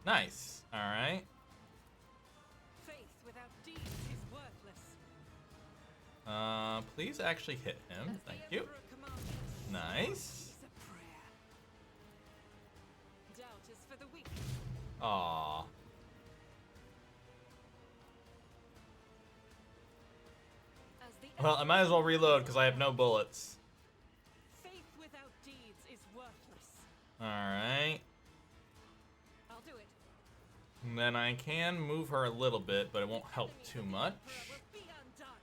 Nice. Alright.
Faith without deeds is worthless.
Please actually hit him.
As
Thank
the
you.
Emperor commands,
Nice.
is a prayer. Doubt is for the weak.
Aww.
As the
Well, I might as well reload because I have no bullets.
faith without deeds is worthless.
Alright.
I'll do it.
And then I can move her a little bit, but it won't help too much.
Emperor will be undone.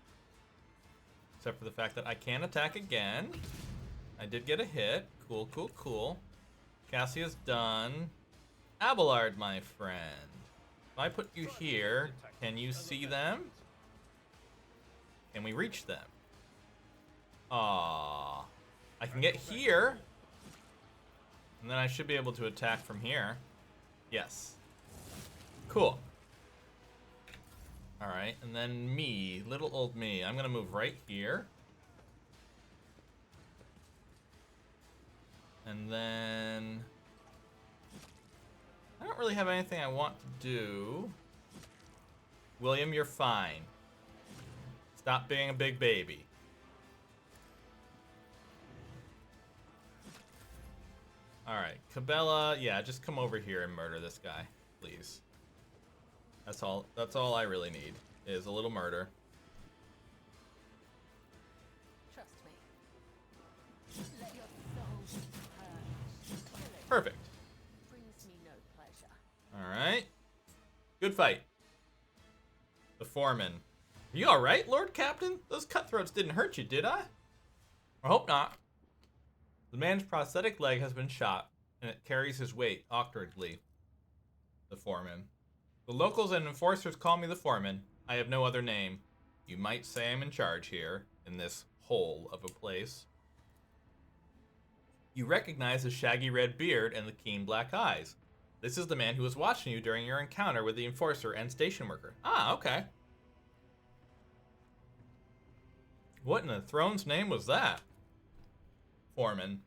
Except for the fact that I can attack again. I did get a hit. Cool, cool, cool. Cassia's done. Abelard, my friend. If I put you here, can you see them? Can we reach them? Aww. I can get here. And then I should be able to attack from here. Yes. Cool. Alright, and then me, little old me. I'm gonna move right here. And then I don't really have anything I want to do. William, you're fine. Stop being a big baby. Alright, Cabela, yeah, just come over here and murder this guy, please. That's all I really need, is a little murder.
Trust me. Let your soul be purged. Killing
Perfect.
brings me no pleasure.
Alright. Good fight. The foreman. Are you alright, Lord Captain? Those cutthroats didn't hurt you, did I? I hope not. The man's prosthetic leg has been shot, and it carries his weight awkwardly. The foreman. The locals and enforcers call me the foreman. I have no other name. You might say I'm in charge here, in this hole of a place. You recognize the shaggy red beard and the keen black eyes. This is the man who was watching you during your encounter with the enforcer and station worker. Ah, okay. What in the throne's name was that? Foreman.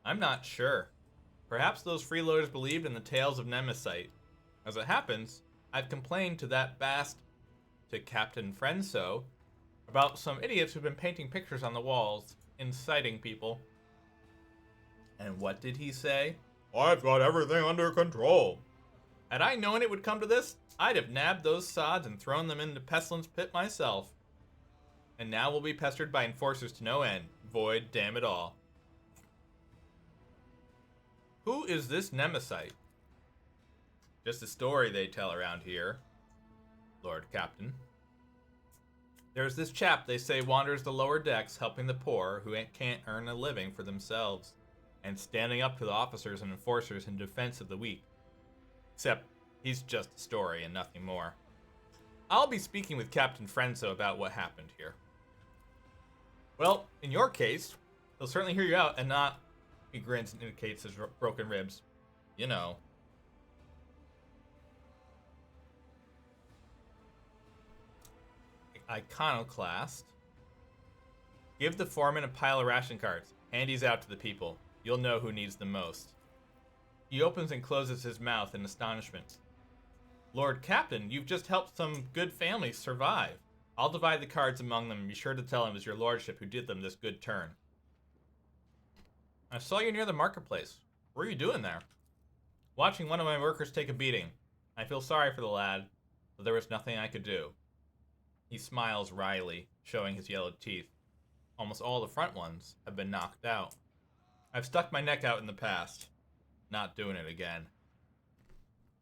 I'm not sure. Perhaps those freeloaders believed in the tales of Nemesis. As it happens, I've complained to Captain Frenso, about some idiots who've been painting pictures on the walls, inciting people. And what did he say? I've got everything under control. Had I known it would come to this, I'd have nabbed those sods and thrown them into Pestilence Pit myself. And now we'll be pestered by enforcers to no end. Void, damn it all. Who is this Nemesis? Just a story they tell around here, Lord Captain. There's this chap they say wanders the lower decks helping the poor who can't earn a living for themselves, and standing up to the officers and enforcers in defense of the weak. Except, he's just a story and nothing more. I'll be speaking with Captain Frenso about what happened here. Well, in your case, he'll certainly hear you out and not... He grins and indicates his broken ribs. You know. Iconoclast. Give the foreman a pile of ration cards. Hand these out to the people. You'll know who needs them most. He opens and closes his mouth in astonishment. Lord Captain, you've just helped some good families survive. I'll divide the cards among them and be sure to tell him it's your lordship who did them this good turn. I saw you near the marketplace. What are you doing there? Watching one of my workers take a beating. I feel sorry for the lad, but there was nothing I could do. He smiles wryly, showing his yellow teeth. Almost all the front ones have been knocked out. I've stuck my neck out in the past. Not doing it again.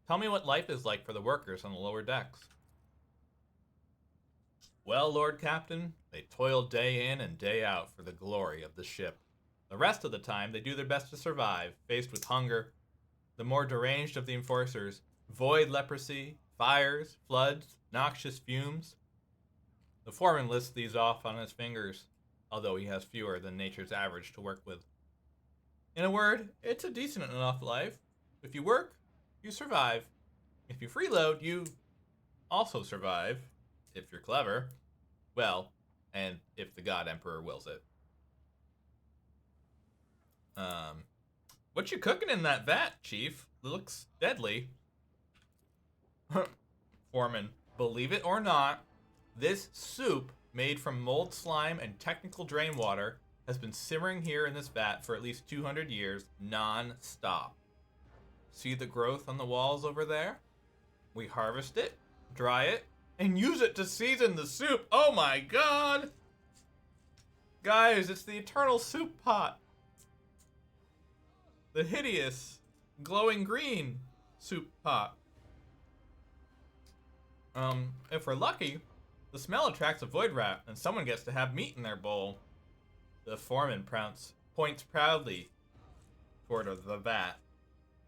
Tell me what life is like for the workers on the lower decks. Well, Lord Captain, they toil day in and day out for the glory of the ship. The rest of the time, they do their best to survive, faced with hunger, the more deranged of the enforcers, void leprosy, fires, floods, noxious fumes. The foreman lists these off on his fingers, although he has fewer than nature's average to work with. In a word, it's a decent enough life. If you work, you survive. If you freeload, you also survive. If you're clever. Well, and if the God Emperor wills it. What you cooking in that vat, Chief? It looks deadly. Foreman, believe it or not, this soup made from mold slime and technical drain water has been simmering here in this vat for at least 200 years, non-stop. See the growth on the walls over there? We harvest it, dry it, and use it to season the soup. Oh my god! Guys, it's the eternal soup pot. The hideous, glowing green soup pot. If we're lucky, the smell attracts a void rat and someone gets to have meat in their bowl. The foreman points proudly toward the vat.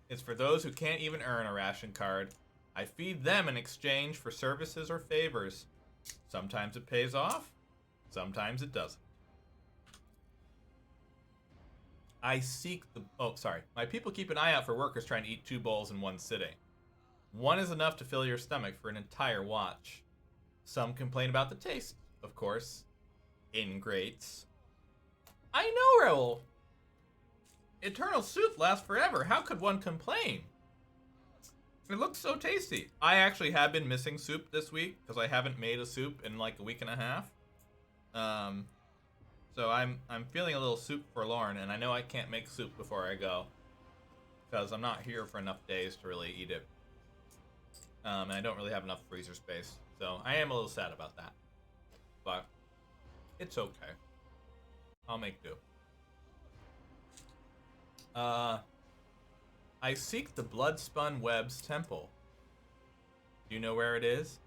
It's for those who can't even earn a ration card. I feed them in exchange for services or favors. Sometimes it pays off, sometimes it doesn't. My people keep an eye out for workers trying to eat 2 bowls in one sitting. One is enough to fill your stomach for an entire watch. Some complain about the taste, of course. Ingrates. I know, Raoul. Eternal soup lasts forever. How could one complain? It looks so tasty. I actually have been missing soup this week because I haven't made a soup in like a week and a half. So I'm feeling a little soup forlorn, and I know I can't make soup before I go because I'm not here for enough days to really eat it. And I don't really have enough freezer space, so I am a little sad about that. But it's okay. I'll make do. I seek the Bloodspun Web's temple. Do you know where it is?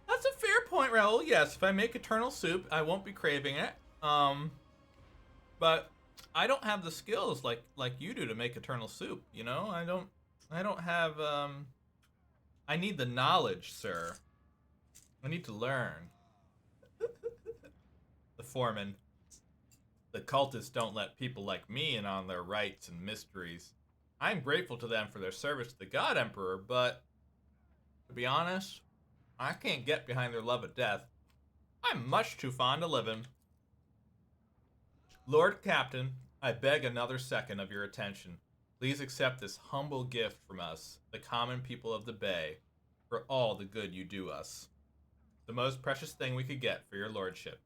That's a fair point, Raoul. Yes, if I make eternal soup, I won't be craving it. But I don't have the skills like you do to make eternal soup, you know? I don't have I need the knowledge, sir. I need to learn. The foreman. The cultists don't let people like me in on their rites and mysteries. I'm grateful to them for their service to the God Emperor, but to be honest, I can't get behind their love of death. I'm much too fond of living. Lord Captain, I beg another second of your attention. Please accept this humble gift from us, the common people of the Bay, for all the good you do us. The most precious thing we could get for your lordship.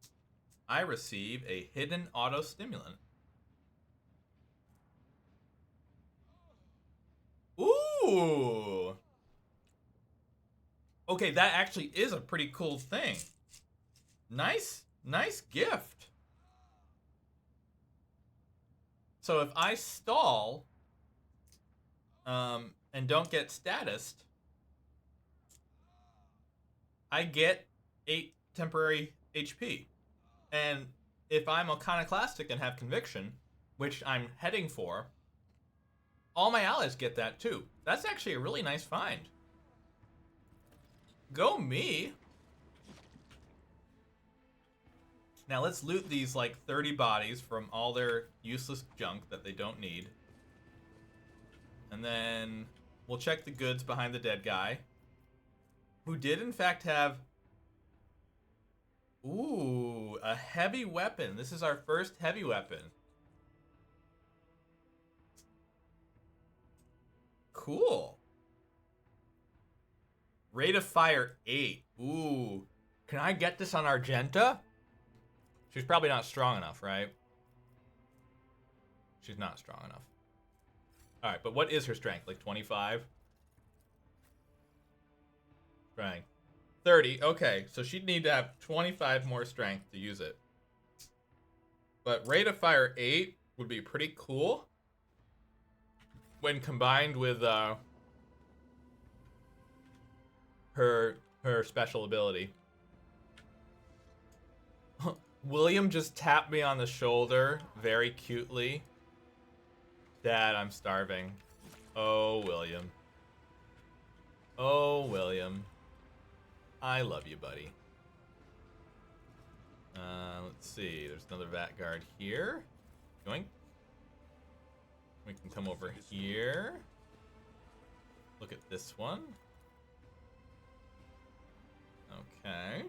I receive a hidden auto-stimulant. Ooh! Okay, that actually is a pretty cool thing. Nice gift. So if I stall, and don't get statused, I get 8 temporary HP. And if I'm iconoclastic and have conviction, which I'm heading for, all my allies get that too. That's actually a really nice find. Go me. Now let's loot these like 30 bodies from all their useless junk that they don't need. And then we'll check the goods behind the dead guy, who did in fact have, ooh, a heavy weapon. This is our first heavy weapon. Cool. Rate of fire 8. Ooh. Can I get this on Argenta? She's probably not strong enough, right? She's not strong enough. Alright, but what is her strength? Like 25? Strength. 30. Okay, so she'd need to have 25 more strength to use it. But rate of fire 8 would be pretty cool when combined with her special ability. William just tapped me on the shoulder very cutely. Dad, I'm starving. Oh, William. Oh, William. I love you, buddy. Let's see. There's another Vat Guard here. Yoink. We can come over here. Look at this one. Okay.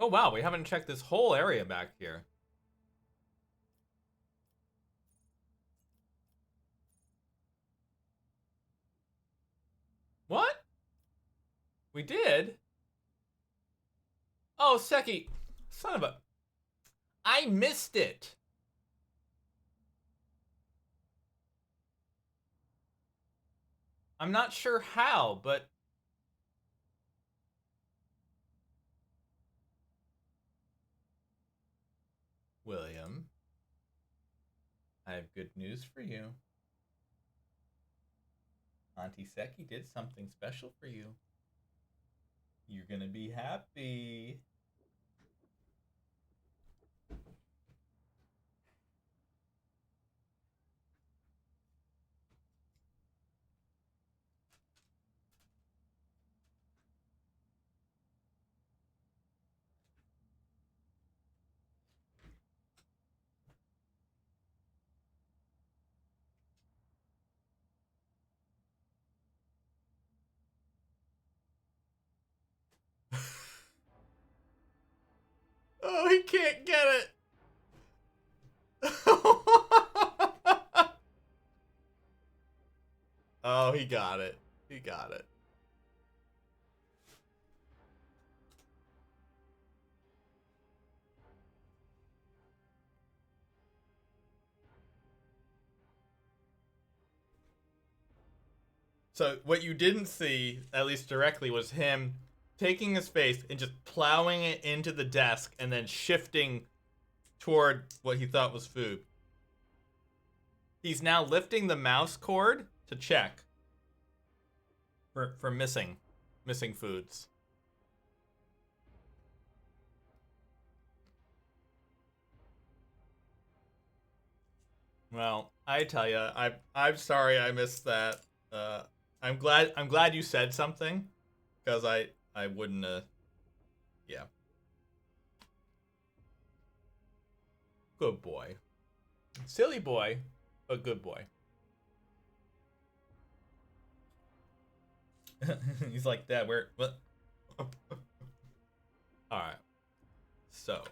Oh wow, we haven't checked this whole area back here. What? We did? Oh, Seki. Son of a... I missed it. I'm not sure how, but... William, I have good news for you. Auntie Seki did something special for you. You're gonna be happy. Oh, he can't get it. Oh, he got it. He got it. So what you didn't see, at least directly, was him taking his face and just plowing it into the desk and then shifting toward what he thought was food. He's now lifting the mouse cord to check for missing foods. Well, I tell you, I'm sorry I missed that. I'm glad you said something, because I wouldn't Yeah. Good boy. Silly boy, but good boy. He's like, Dad, where? What? All right. So,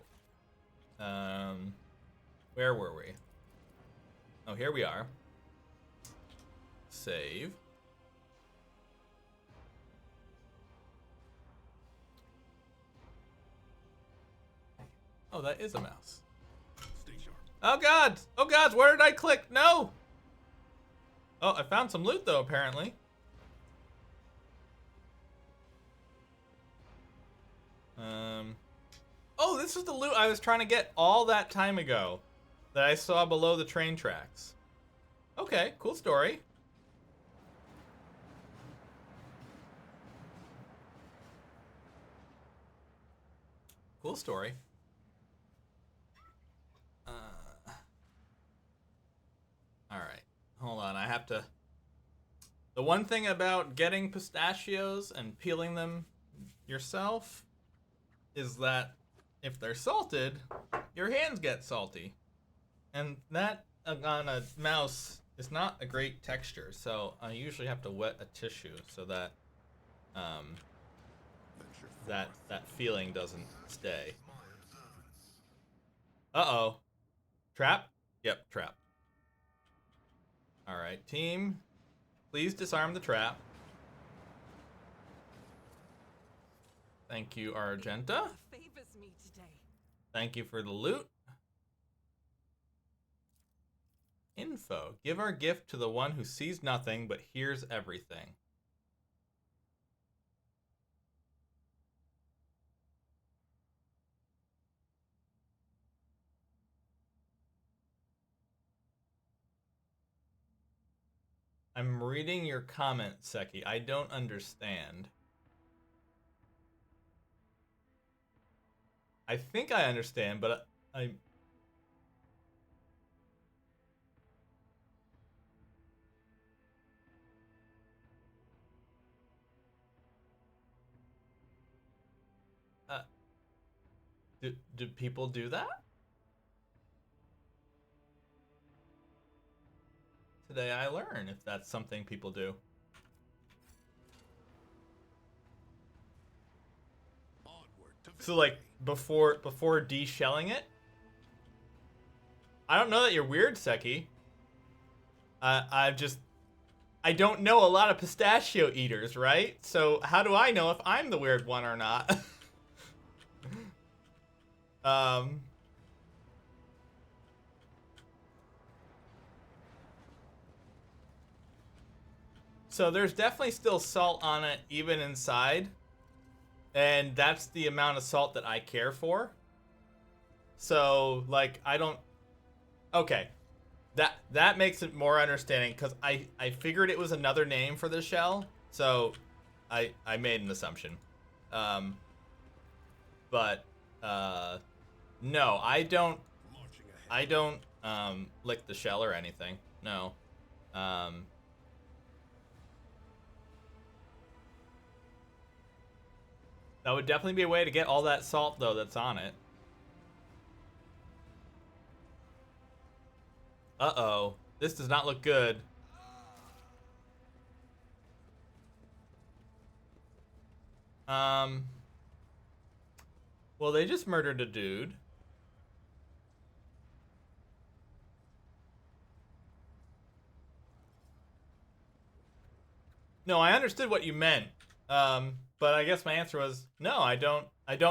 where were we? Oh, here we are. Save. Oh, that is a mouse.
Stay sharp.
Oh God! Oh God! Where did I click? No! Oh, I found some loot though, apparently. Oh, this is the loot I was trying to get all that time ago that I saw below the train tracks. Okay, cool story. Cool story. Alright. Hold on, I have to... The one thing about getting pistachios and peeling them yourself is that if they're salted, your hands get salty. And that on a mouse is not a great texture, so I usually have to wet a tissue so that that feeling doesn't stay. Uh-oh. Trap? Yep, trap. Alright, team. Please disarm the trap. Thank you, Argenta.
Favors me today.
Thank you for the loot. Info. Give our gift to the one who sees nothing but hears everything. I'm reading your comment, Seki. I don't understand. I think I understand, but I... Do people do that? Today I learn if that's something people do.
Onward to
So like
victory.
before de-shelling it? I don't know that you're weird, Seki. I don't know a lot of pistachio eaters, right? So how do I know if I'm the weird one or not? So there's definitely still salt on it even inside. And that's the amount of salt that I care for. So, like, I don't... Okay. That makes it more understanding, because I figured it was another name for the shell. So, I made an assumption. But, no, I don't...
Marching ahead.
I don't, lick the shell or anything. No. That would definitely be a way to get all that salt, though, that's on it. Uh-oh. This does not look good. Well, they just murdered a dude. No, I understood what you meant. But I guess my answer was no, I don't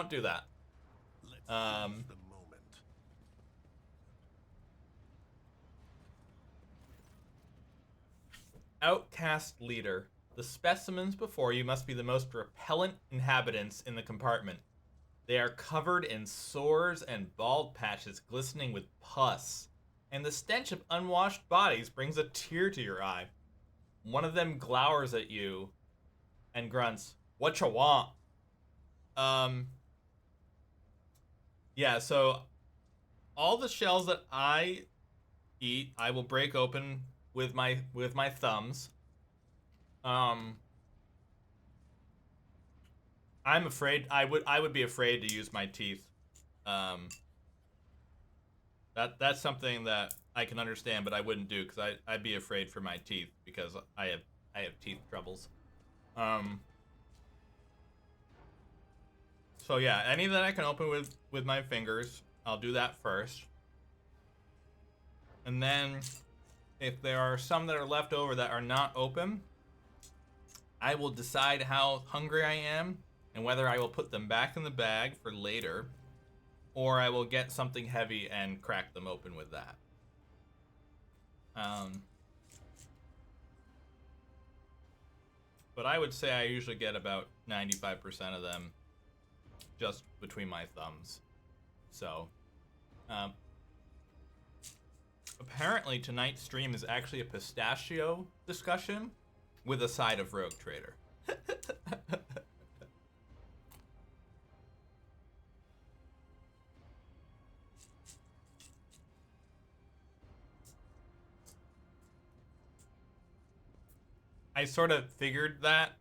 do that.
Let's seize the moment.
Outcast leader. The specimens before you must be the most repellent inhabitants in the compartment. They are covered in sores and bald patches glistening with pus, and the stench of unwashed bodies brings a tear to your eye. One of them glowers at you and grunts, "What you want?" Yeah, so all the shells that I eat, I will break open with my thumbs. I'm afraid I would be afraid to use my teeth. That's something that I can understand, but I wouldn't do because I'd be afraid for my teeth because I have teeth troubles. So yeah, any that I can open with my fingers, I'll do that first. And then if there are some that are left over that are not open, I will decide how hungry I am and whether I will put them back in the bag for later, or I will get something heavy and crack them open with that. But I would say I usually get about 95% of them just between my thumbs. So, apparently tonight's stream is actually a pistachio discussion with a side of Rogue Trader. I sort of figured that.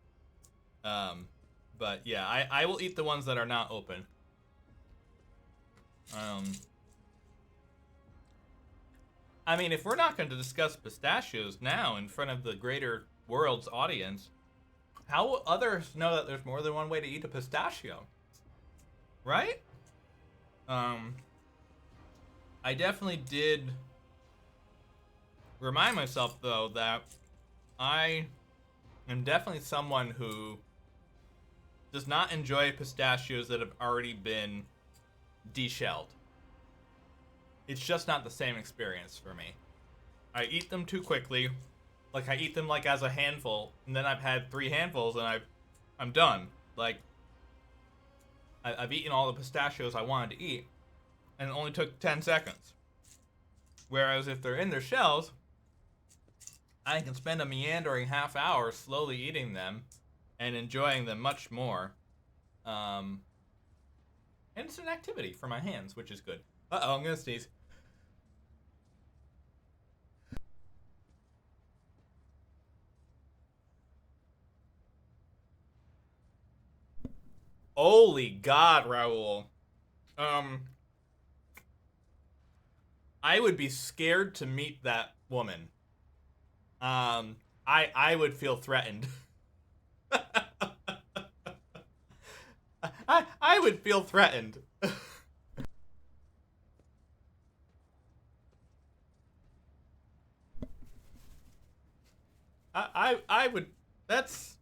But yeah, I will eat the ones that are not open. I mean, if we're not going to discuss pistachios now in front of the greater world's audience, how will others know that there's more than one way to eat a pistachio? Right? I definitely did remind myself, though, that I am definitely someone who does not enjoy pistachios that have already been deshelled. It's just not the same experience for me. I eat them too quickly. Like, I eat them like as a handful, and then I've had 3 handfuls and I'm done. Like, I've eaten all the pistachios I wanted to eat, and it only took 10 seconds. Whereas if they're in their shells, I can spend a meandering half hour slowly eating them and enjoying them much more. And it's an activity for my hands, which is good. Uh-oh, I'm gonna sneeze. Holy God, Raul. I would be scared to meet that woman. I would feel threatened. I would feel threatened. I would. That's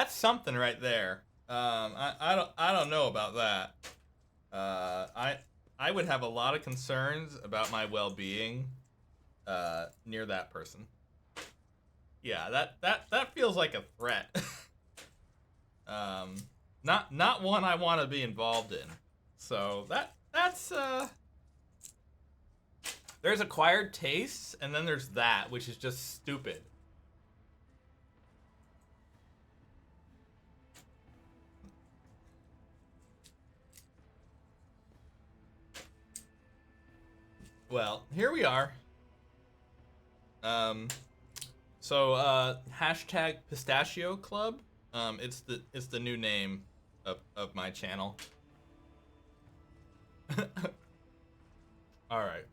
something right there. I don't know about that. I would have a lot of concerns about my well-being near that person. Yeah, that feels like a threat. Not one I want to be involved in. So that's there's acquired tastes, and then there's that, which is just stupid. Well, here we are. So hashtag Pistachio Club. It's the new name of my channel. All right.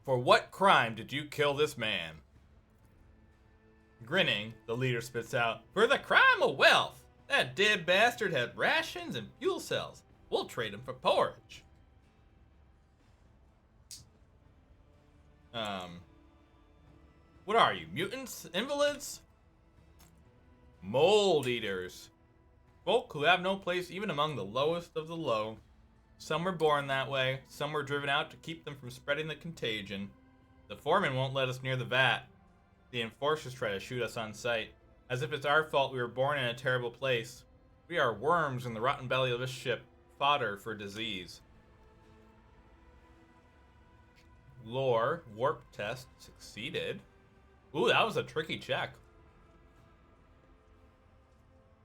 For what crime did you kill this man? Grinning, the leader spits out, for the crime of wealth. That dead bastard had rations and fuel cells. We'll trade him for porridge. What are you, mutants? Invalids? Mold eaters. Folk who have no place even among the lowest of the low. Some were born that way, some were driven out to keep them from spreading the contagion. The foreman won't let us near the vat. The enforcers try to shoot us on sight, as if it's our fault we were born in a terrible place. We are worms in the rotten belly of this ship, fodder for disease. Lore, warp test, succeeded. Ooh, that was a tricky check.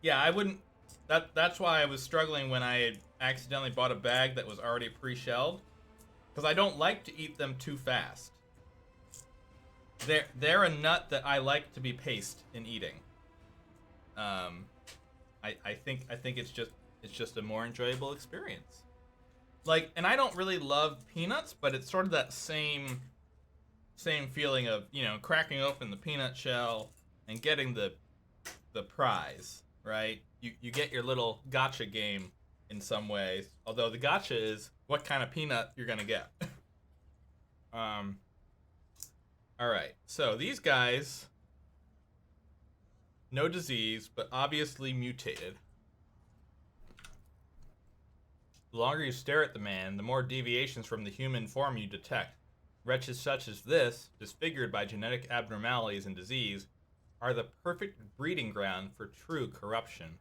Yeah, I wouldn't... That's why I was struggling when I had accidentally bought a bag that was already pre-shelled. Because I don't like to eat them too fast. They're a nut that I like to be paced in eating. I think it's just a more enjoyable experience. Like, and I don't really love peanuts, but it's sort of that same feeling of, you know, cracking open the peanut shell and getting the prize, right? You get your little gotcha game in some ways, although the gotcha is what kind of peanut you're gonna get. All right, so these guys, no disease, but obviously mutated. The longer you stare at the man, the more deviations from the human form you detect. Wretches such as this, disfigured by genetic abnormalities and disease, are the perfect breeding ground for true corruption.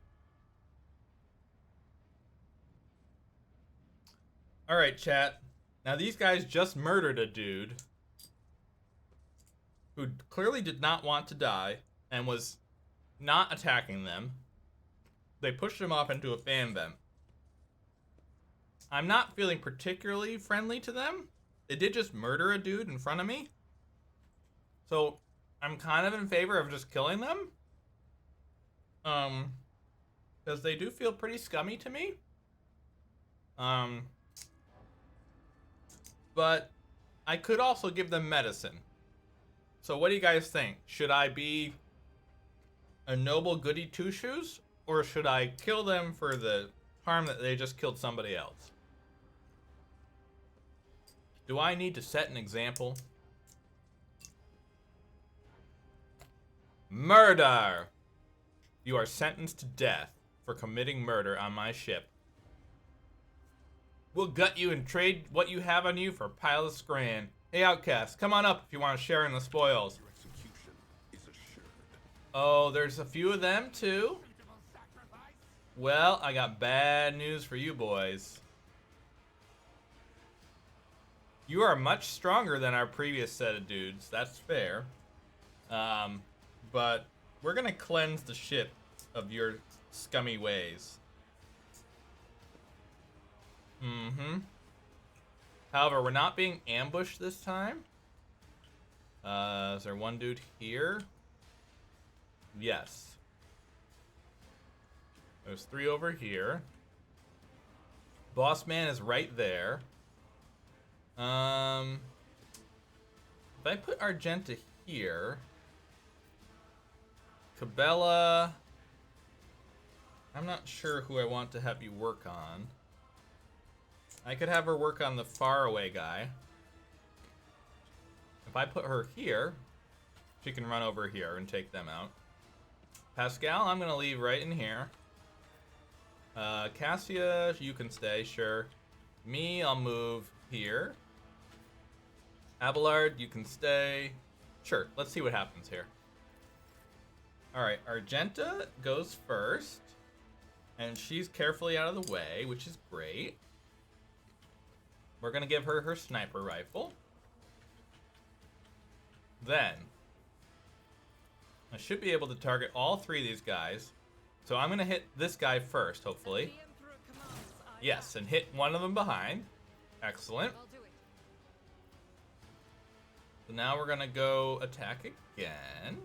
Alright, chat. Now these guys just murdered a dude who clearly did not want to die and was not attacking them. They pushed him off into a fan vent. I'm not feeling particularly friendly to them. They did just murder a dude in front of me. So I'm kind of in favor of just killing them. Because they do feel pretty scummy to me. But I could also give them medicine. So what do you guys think? Should I be a noble goody two-shoes? Or should I kill them for the harm that they just killed somebody else? Do I need to set an example? Murder! You are sentenced to death for committing murder on my ship. We'll gut you and trade what you have on you for a pile of scran. Hey, outcast, come on up if you want to share in the spoils.
Your execution is assured.
Oh, there's a few of them, too? Well, I got bad news for you boys. You are much stronger than our previous set of dudes. That's fair. But we're gonna cleanse the ship of your scummy ways. However, we're not being ambushed this time. Is there one dude here? Yes. There's 3 over here. Boss man is right there. If I put Argenta here, Cabela, I'm not sure who I want to have you work on. I could have her work on the faraway guy. If I put her here, she can run over here and take them out. Pascal, I'm gonna leave right in here. Cassia, you can stay, sure. Me, I'll move here. Abelard, you can stay. Sure, let's see what happens here. Alright, Argenta goes first. And she's carefully out of the way, which is great. We're gonna give her her sniper rifle. Then, I should be able to target all 3 of these guys. So I'm gonna hit this guy first, hopefully. Yes, and hit one of them behind. Excellent. So now we're gonna go attack again.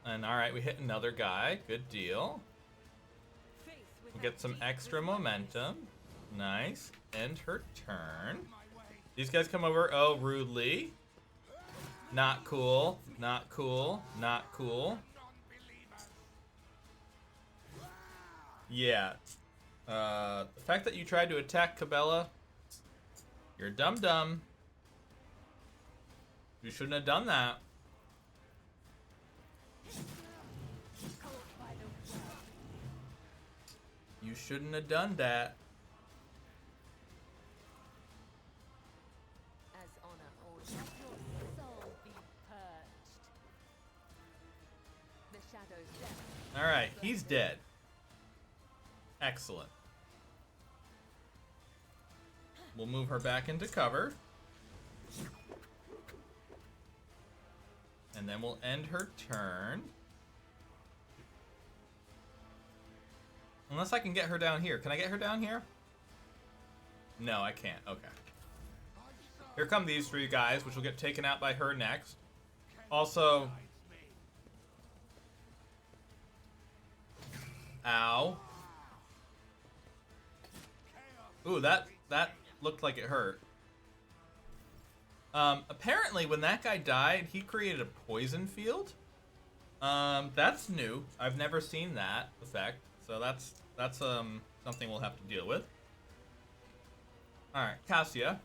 And alright, we hit another guy. Good deal. We'll get some extra momentum. Nice. End her turn. These guys come over, oh, rudely. Not cool. Not cool. Not cool. Yeah. The fact that you tried to attack Cabela, you're dumb. You shouldn't have done that. You shouldn't have done that.
As honor holds, let your soul be purged. The shadow's death.
Alright, he's dead. Excellent. We'll move her back into cover. And then we'll end her turn. Unless I can get her down here. Can I get her down here? No, I can't. Okay. Here come these 3 guys, which will get taken out by her next. Also, Ow. Ooh, that looked like it hurt. Apparently when that guy died, he created a poison field. That's new. I've never seen that effect. So that's something we'll have to deal with. Alright, Cassia.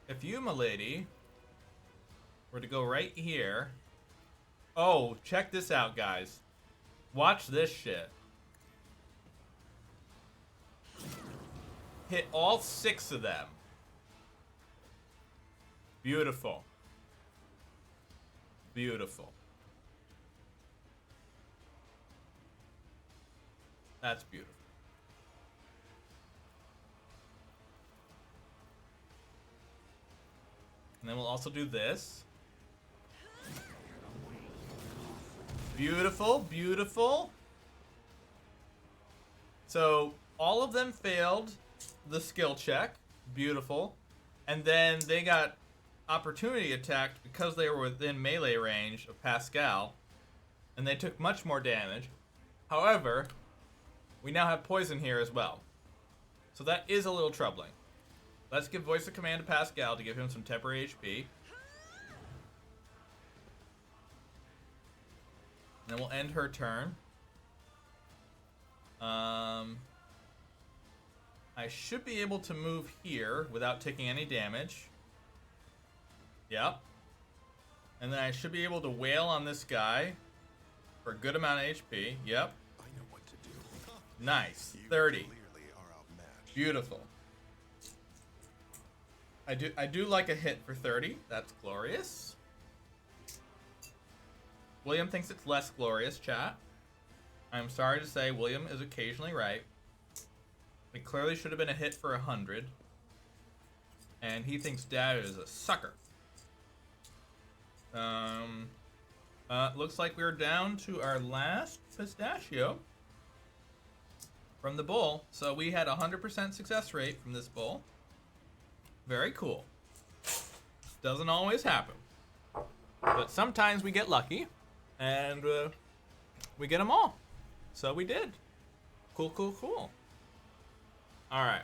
If you, milady, were to go right here. Oh, check this out, guys. Watch this shit. Hit all 6 of them. Beautiful. Beautiful. That's beautiful. And then we'll also do this. Beautiful, beautiful. So all of them failed the skill check. Beautiful. And then they got opportunity attacked because they were within melee range of Pascal. And they took much more damage. However, we now have poison here as well. So that is a little troubling. Let's give voice of command to Pascal to give him some temporary HP. Then we'll end her turn. I should be able to move here without taking any damage. Yep. And then I should be able to wail on this guy for a good amount of HP. Yep.
I know what to do.
Nice.
You
30.
clearly are outmatched.
Beautiful. I do like a hit for 30. That's glorious. William thinks it's less glorious, chat. I'm sorry to say William is occasionally right. It clearly should have been a hit for 100. And he thinks Dad is a sucker. Looks like we're down to our last pistachio from the bowl. So we had a 100% success rate from this bowl. Very cool. Doesn't always happen. But sometimes we get lucky. And we get them all. So we did. Cool, cool, cool. Alright.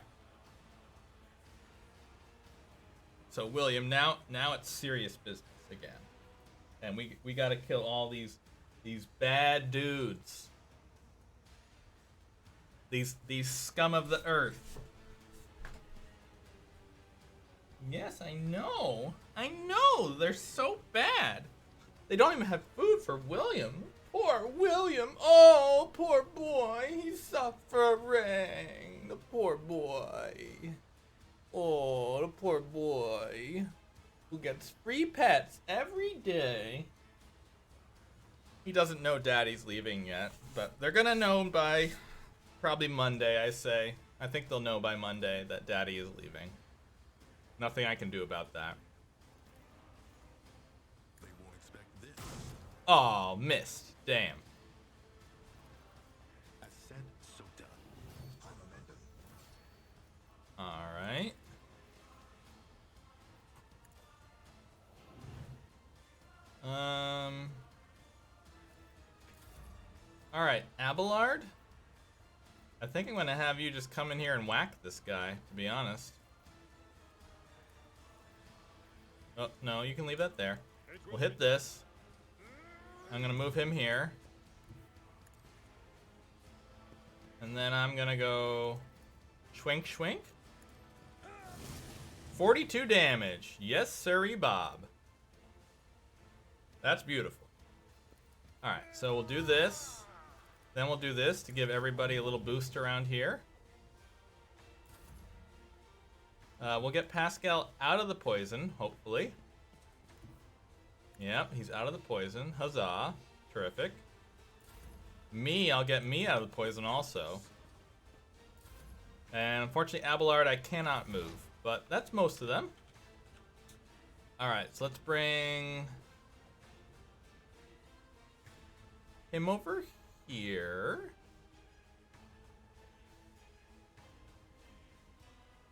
So William, now it's serious business again. And we gotta kill all these bad dudes. These scum of the earth. Yes, I know. I know. They're so bad. They don't even have food for William. Poor William. Oh, poor boy. He's suffering. The poor boy. Oh, the poor boy. Who gets free pets every day. He doesn't know Daddy's leaving yet. But they're gonna know by probably Monday, I say. I think they'll know by Monday that Daddy is leaving. Nothing I can do about that.
They won't expect this.
Oh, missed. Damn.
As said, so done. High momentum.
Alright. Alright, Abelard? I think I'm gonna have you just come in here and whack this guy, to be honest. Oh, no, you can leave that there. We'll hit this. I'm gonna move him here. And then I'm gonna go schwink schwink. 42 damage. Yes, sirree, Bob. That's beautiful. Alright, so we'll do this. Then we'll do this to give everybody a little boost around here. We'll get Pascal out of the poison, hopefully. Yep, he's out of the poison. Huzzah. Terrific. I'll get me out of the poison also. And unfortunately, Abelard, I cannot move. But that's most of them. Alright, so let's bring him over here.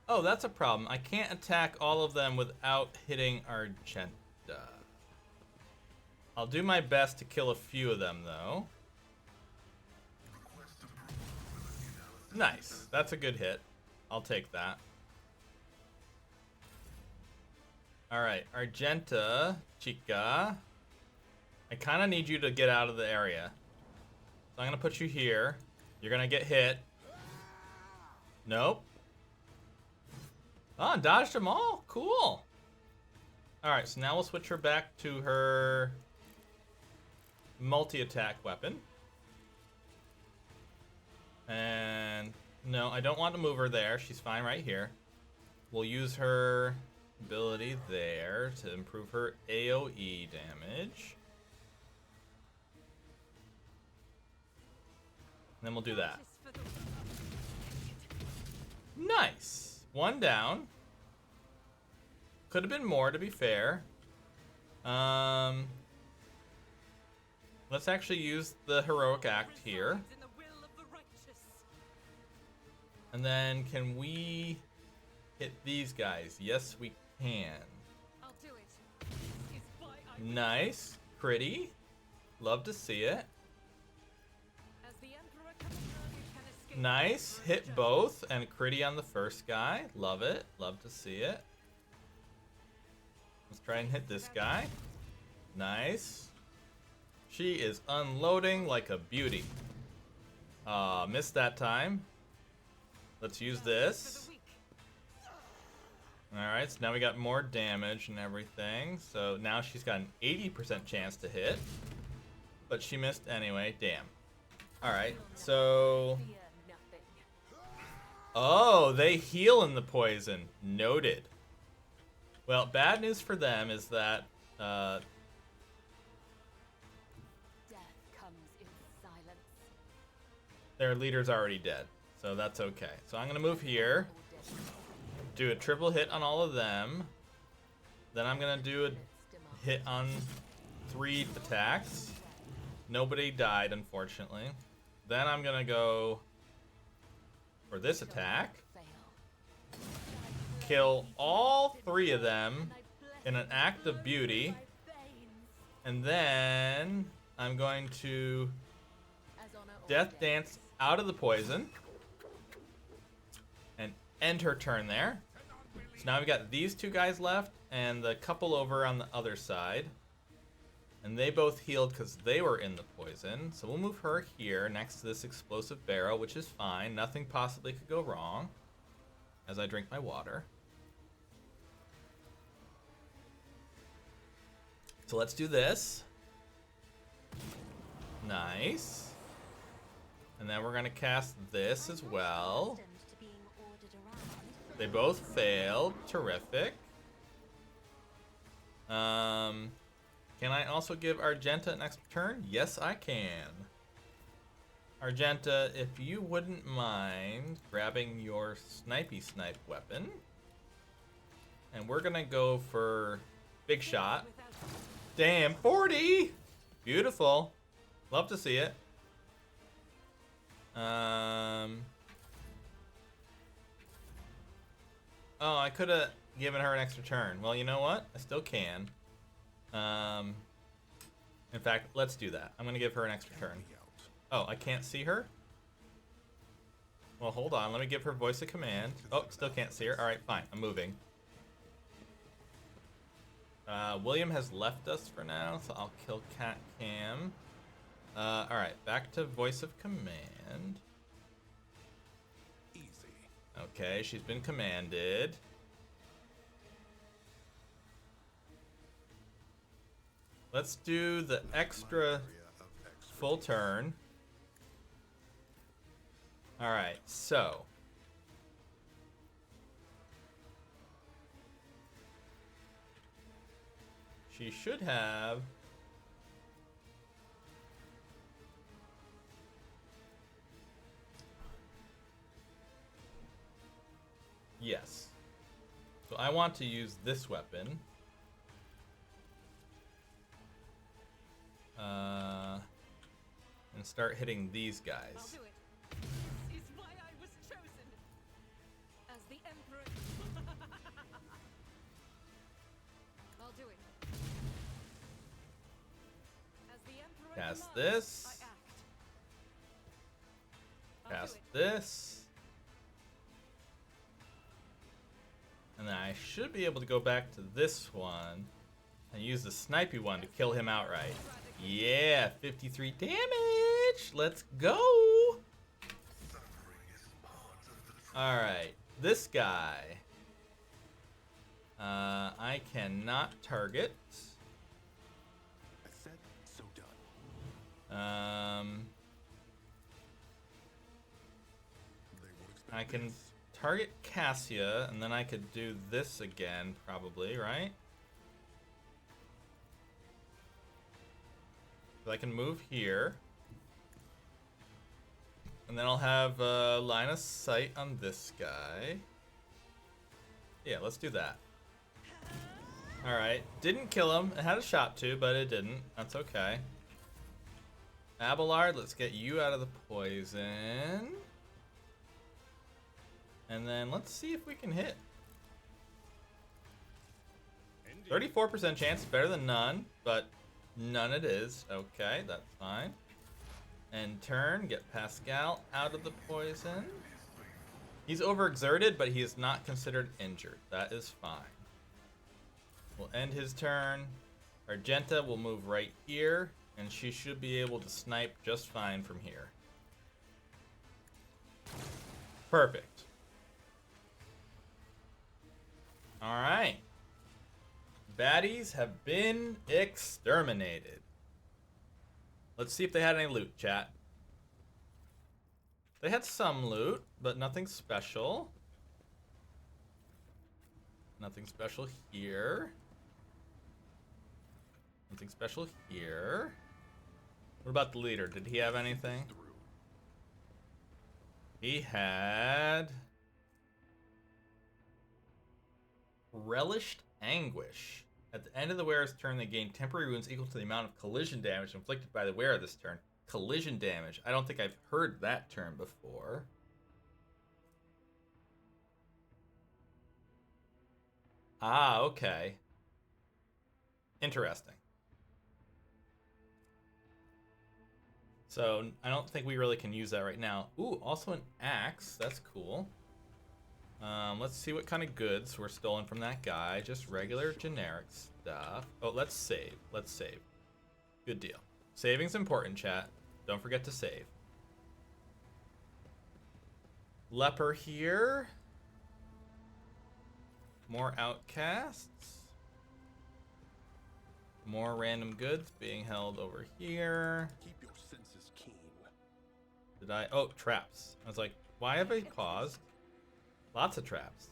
Oh, that's a problem. I can't attack all of them without hitting Argenta. I'll do my best to kill a few of them, though. Nice. That's a good hit. I'll take that. Alright, Argenta, Chica. I kind of need you to get out of the area. So I'm going to put you here. You're going to get hit. Nope. Oh, dodged them all. Cool. Alright, so now we'll switch her back to her multi-attack weapon. And no, I don't want to move her there. She's fine right here. We'll use her ability there to improve her AoE damage. And then we'll do that. Nice. One down. Could have been more, to be fair. Let's actually use the heroic act here. And then can we hit these guys? Yes, we can.
I'll do it. This is why I
Nice. Pretty. Love to see it.
As the Emperor comes around, you can escape.
Nice. Hit both and critty on the first guy. Love it. Love to see it. Let's try and hit this guy. Nice. She is unloading like a beauty. Missed that time. Let's use this. Alright, so now we got more damage and everything. So now she's got an 80% chance to hit. But she missed anyway. Damn. Alright, so...
Fear nothing.
Oh, they heal in the poison. Noted. Well, bad news for them is that...
Death comes in silence.
their leader's already dead. So that's okay. So I'm going to move here. Do a triple hit on all of them. Then I'm going to do a hit on 3 attacks. Nobody died, unfortunately. Then I'm going to go for this attack. Kill all 3 of them in an act of beauty. And then I'm going to Death Dance out of the poison. And end her turn there. So now we've got these 2 guys left and the couple over on the other side. And they both healed because they were in the poison. So we'll move her here next to this explosive barrel, which is fine. Nothing possibly could go wrong. As I drink my water. So let's do this. Nice. And then we're going to cast this as well. They both failed. Terrific. Can I also give Argenta an extra turn? Yes, I can. Argenta, if you wouldn't mind grabbing your snipey snipe weapon. And we're going to go for big shot. Damn, 40! Beautiful. Love to see it. Oh, I could have given her an extra turn. Well, you know what? I still can. In fact, let's do that. I'm going to give her an extra turn. Oh, I can't see her? Well, hold on. Let me give her voice of command. Oh, still can't see her. All right, fine. I'm moving. William has left us for now, so I'll kill Cat Cam. All right, back to voice of command.
Easy.
Okay, she's been commanded. Let's do the extra
Area of extra.
full turn. All right, so she should have yes. So I want to use this weapon. And start hitting these
I'll
guys.
do it. This is why I was chosen. As the Emperor. I'll do it. As the Emperor
Cast
commands,
this.
I act. I'll
Cast
do it.
this. And then I should be able to go back to this one and use the snipey one to kill him outright. Yeah, 53 damage. Let's go. Alright, this guy. I cannot target.
I said so done. They won't expect
I can
this.
target Cassia, and then I could do this again, probably, right? So I can move here. And then I'll have line of sight on this guy. Yeah, let's do that. Alright, didn't kill him. It had a shot to, but it didn't. That's okay. Abelard, let's get you out of the poison. And then let's see if we can hit.
Indeed.
34% chance, better than none, but none it is. Okay, that's fine. And turn, get Pascal out of the poison. He's overexerted, but he is not considered injured. That is fine. We'll end his turn. Argenta will move right here, and she should be able to snipe just fine from here. Perfect. Alright. Baddies have been exterminated. Let's see if they had any loot, chat. They had some loot, but nothing special. Nothing special here. Nothing special here. What about the leader? Did he have anything?
Through.
He had Relished Anguish. At the end of the wearer's turn, they gain temporary wounds equal to the amount of collision damage inflicted by the wearer this turn. Collision damage. I don't think I've heard that term before. Ah, okay. Interesting. So, I don't think we really can use that right now. Ooh, also an axe. That's cool. Let's see what kind of goods were stolen from that guy. Just regular, generic stuff. Oh, let's save. Let's save. Good deal. Saving's important, chat. Don't forget to save. Leper here. More outcasts. More random goods being held over here.
Keep your senses keen.
Did I? Oh, traps. I was like, why have I paused? Lots of traps.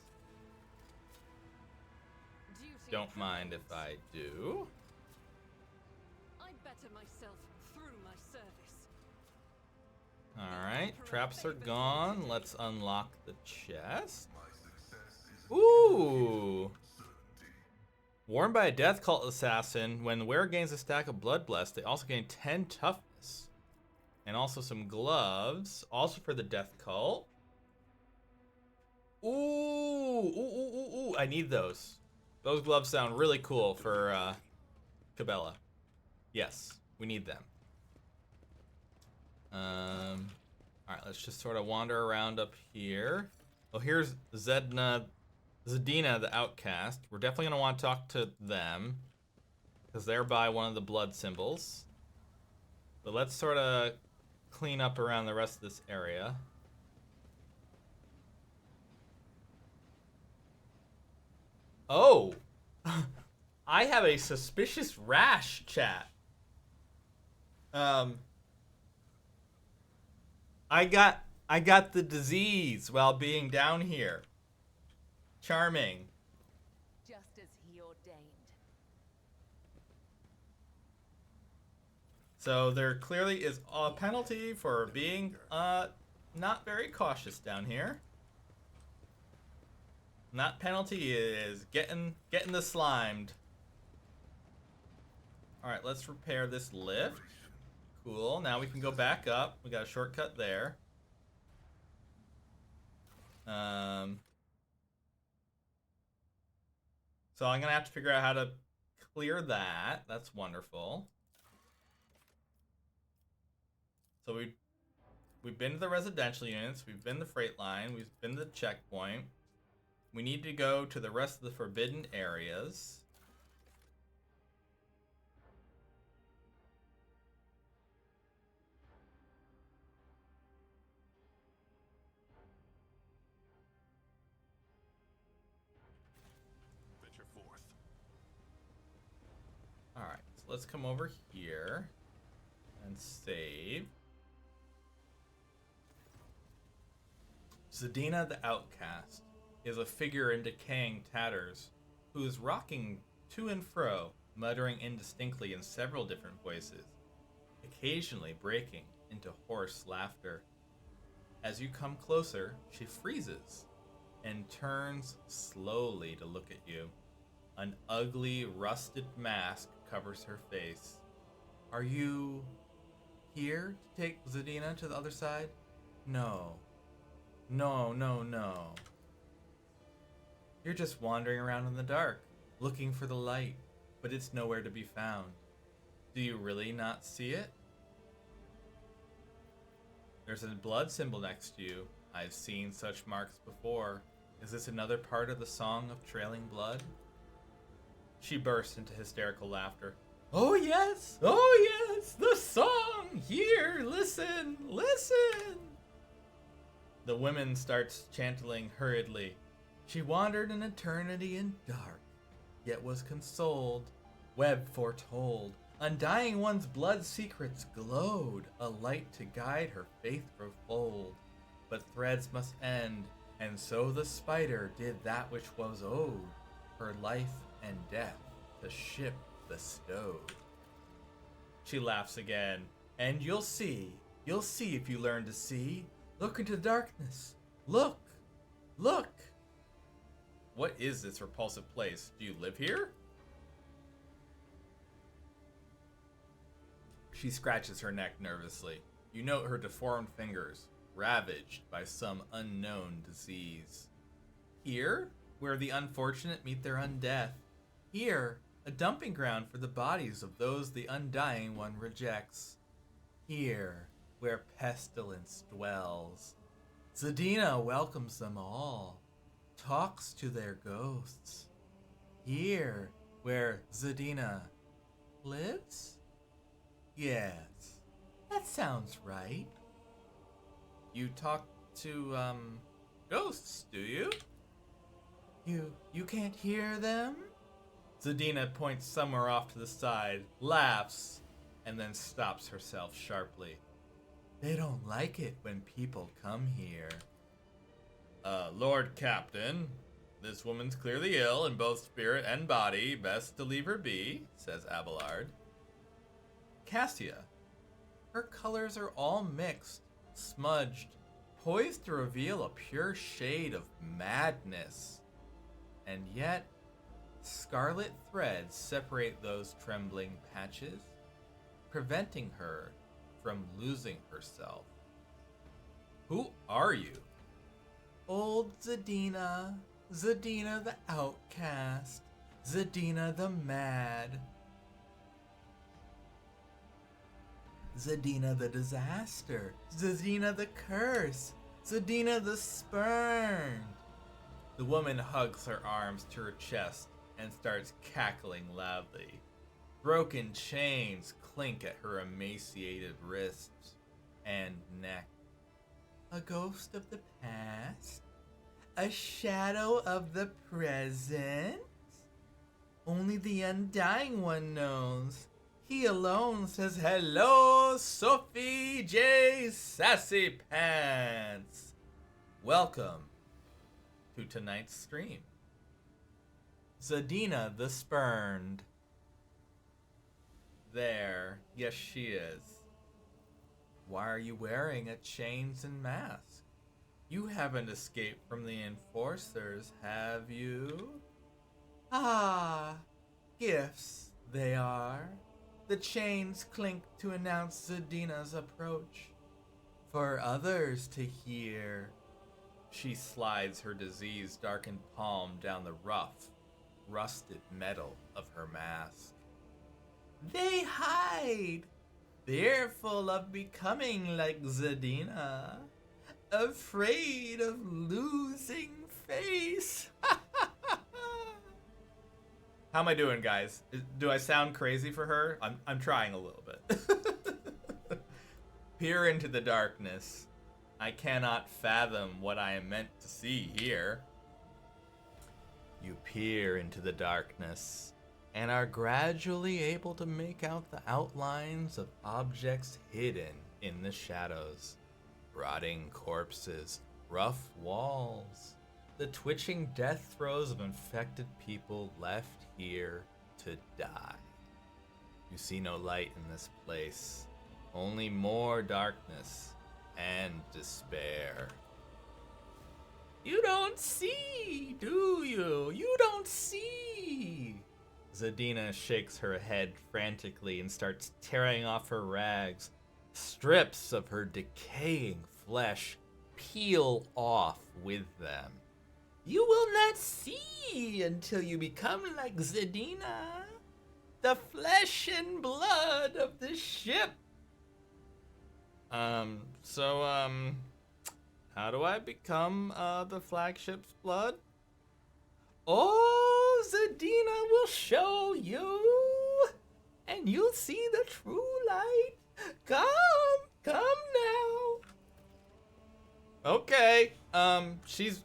Duty
Don't mind if
calls.
I do.
I better myself through my service.
Alright, traps are gone. Let's unlock the chest. Ooh! Worn by a death cult assassin, when the wearer gains a stack of blood blessed, they also gain 10 toughness. And also some gloves, also for the death cult. Ooh! Ooh, ooh, ooh, ooh. I need those. Those gloves sound really cool for Cabela. Yes, we need them. Alright, let's just sort of wander around up here. Oh, here's Zedina, the outcast. We're definitely going to want to talk to them, because they're by one of the blood symbols. But let's sort of clean up around the rest of this area. Oh! I have a suspicious rash, chat. I got the disease while being down here. Charming.
Just as he ordained.
So there clearly is a penalty for being not very cautious down here. And that penalty is getting the slimed. Alright, let's repair this lift. Cool. Now we can go back up. We got a shortcut there. So I'm gonna have to figure out how to clear that. That's wonderful. So we've been to the residential units. We've been to the freight line. We've been to the checkpoint. We need to go to the rest of the forbidden areas.
Venture forth.
Alright, so let's come over here and save. Zadina the Outcast is a figure in decaying tatters who is rocking to and fro, muttering indistinctly in several different voices, occasionally breaking into hoarse laughter. As you come closer, she freezes and turns slowly to look at you. An ugly, rusted mask covers her face. Are you here to take Zadina to the other side? No. No, no, no. You're just wandering around in the dark, looking for the light, but it's nowhere to be found. Do you really not see it? There's a blood symbol next to you. I've seen such marks before. Is this another part of the Song of Trailing Blood? She burst into hysterical laughter. Oh yes! Oh yes! The song! Here! Listen! Listen! The woman starts chanting hurriedly. She wandered an eternity in dark, yet was consoled. Web foretold. Undying one's blood secrets glowed, a light to guide her faithful fold. But threads must end, and so the spider did that which was owed, her life and death the ship bestowed. She laughs again. And you'll see if you learn to see. Look into darkness. Look. Look. What is this repulsive place? Do you live here? She scratches her neck nervously. You note her deformed fingers, ravaged by some unknown disease. Here, where the unfortunate meet their undeath. Here, a dumping ground for the bodies of those the undying one rejects. Here, where pestilence dwells. Zadina welcomes them all, talks to their ghosts. Here, where Zadina lives? Yes, that sounds right. You talk to, ghosts, do you? You can't hear them? Zadina points somewhere off to the side, laughs, and then stops herself sharply. They don't like it when people come here. Lord Captain, this woman's clearly ill in both spirit and body. Best to leave her be, says Abelard. Cassia. Her colors are all mixed, smudged, poised to reveal a pure shade of madness. And yet, scarlet threads separate those trembling patches, preventing her from losing herself. Who are you? Old Zadina. Zadina the Outcast. Zadina the Mad. Zadina the Disaster. Zadina the Curse. Zadina the Spurned. The woman hugs her arms to her chest and starts cackling loudly. Broken chains clink at her emaciated wrists and neck. A ghost of the past? A shadow of the present? Only the undying one knows. He alone says hello, Sophie J. Sassy Pants. Welcome to tonight's stream. Zadina the Spurned. There, yes she is. Why are you wearing a chains and mask? You haven't escaped from the enforcers, have you? Ah, gifts they are. The chains clink to announce Zadina's approach. For others to hear. She slides her disease-darkened palm down the rough, rusted metal of her mask. They hide, fearful of becoming like Zadina, afraid of losing face. How am I doing, guys? Do I sound crazy for her? I'm trying a little bit. Peer into the darkness. I cannot fathom what I am meant to see here. You peer into the darkness and are gradually able to make out the outlines of objects hidden in the shadows. Rotting corpses, rough walls, the twitching death throes of infected people left here to die. You see no light in this place, only more darkness and despair. You don't see, do you? You don't see. Zadina shakes her head frantically and starts tearing off her rags. Strips of her decaying flesh peel off with them. You will not see until you become like Zadina, the flesh and blood of the ship. How do I become the flagship's blood? Oh, Zadina will show you, and you'll see the true light. Come now. Okay, she's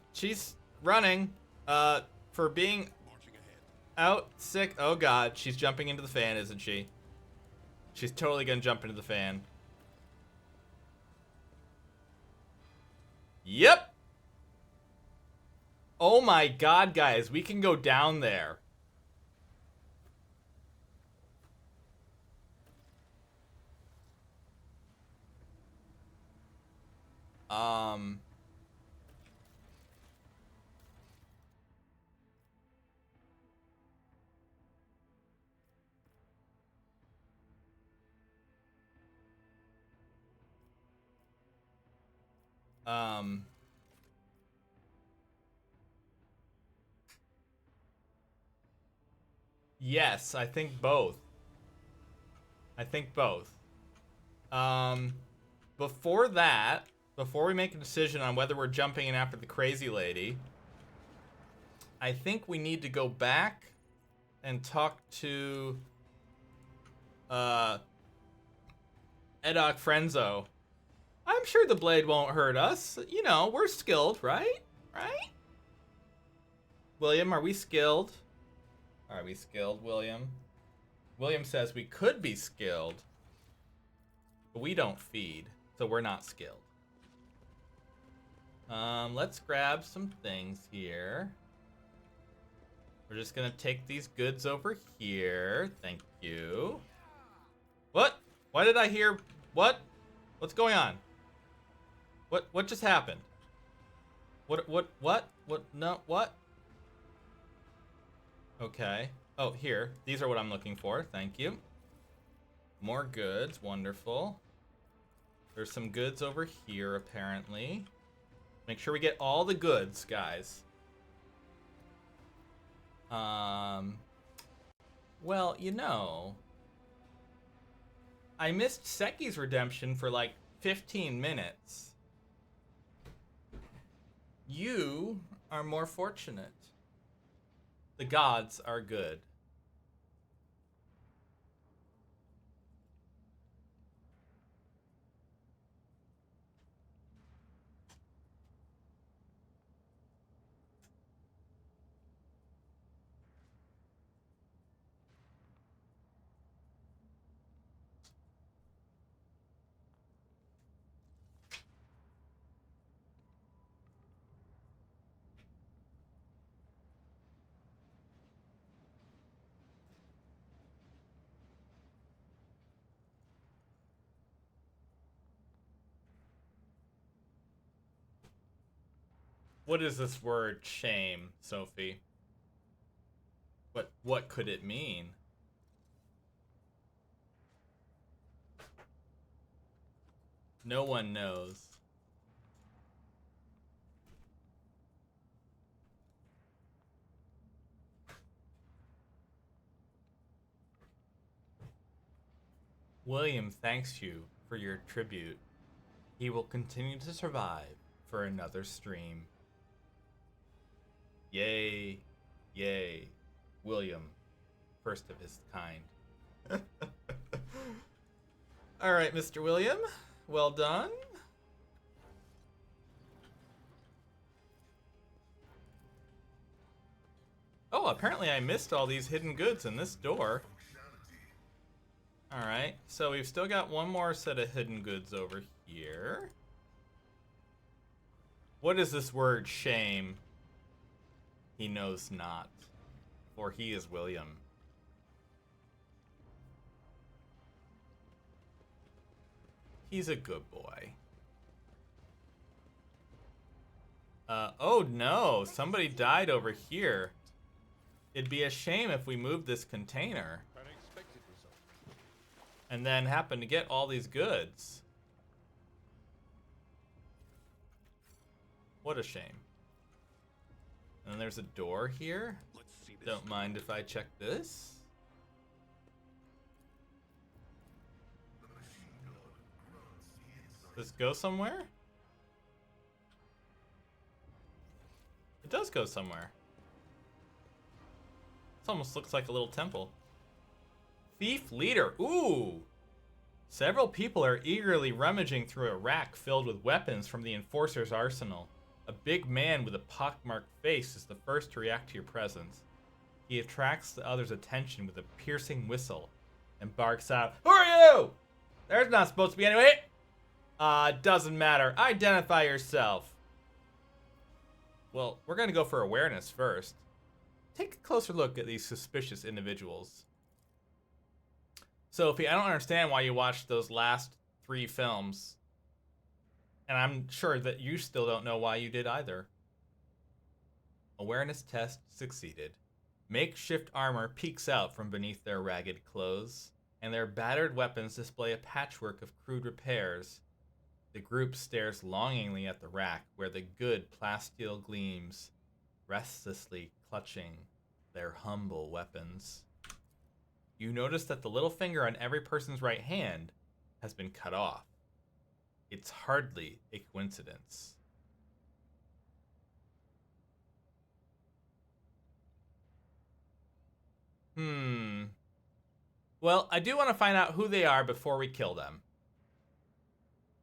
running, for being
Marching ahead.
out sick. Oh God, she's jumping into the fan, isn't she? She's totally gonna jump into the fan. Yep. Oh my God, guys, we can go down there. Yes, I think both. Before that, before we make a decision on whether we're jumping in after the crazy lady, I think we need to go back and talk to Edok Frenzo. I'm sure the blade won't hurt us. You know, we're skilled, right? Right? William, are we skilled? Are we skilled, William? William says we could be skilled, but we don't feed, so we're not skilled. Let's grab some things here. We're just gonna take these goods over here. Thank you. What? Why did I hear? What? What's going on? What just happened? What? No, what? Okay. Oh, here. These are what I'm looking for. Thank you. More goods. Wonderful. There's some goods over here, apparently. Make sure we get all the goods, guys. Well, you know, I missed Seki's redemption for like 15 minutes. You are more fortunate. The gods are good. What is this word shame, Sophie? What could it mean? No one knows. William thanks you for your tribute. He will continue to survive for another stream. Yay. Yay. William. First of his kind. All right, Mr. William. Well done. Oh, apparently I missed all these hidden goods in this door. Alright, so we've still got one more set of hidden goods over here. What is this word, shame? He knows not, for he is William. He's a good boy. Oh no, somebody died over here. It'd be a shame if we moved this container
Unexpected result.
and then happened to get all these goods. What a shame. And there's a door here.
Let's see this.
Don't mind if I check this. Does this go somewhere? It does go somewhere. This almost looks like a little temple. Thief leader. Ooh! Several people are eagerly rummaging through a rack filled with weapons from the Enforcer's arsenal. A big man with a pockmarked face is the first to react to your presence. He attracts the others' attention with a piercing whistle and barks out, "Who are you? There's not supposed to be anyone here." Doesn't matter. Identify yourself. Well, we're gonna go for awareness first. Take a closer look at these suspicious individuals. Sophie, I don't understand why you watched those last 3 films. And I'm sure that you still don't know why you did either. Awareness test succeeded. Makeshift armor peeks out from beneath their ragged clothes, and their battered weapons display a patchwork of crude repairs. The group stares longingly at the rack where the good plasteel gleams, restlessly clutching their humble weapons. You notice that the little finger on every person's right hand has been cut off. It's hardly a coincidence. Well, I do want to find out who they are before we kill them.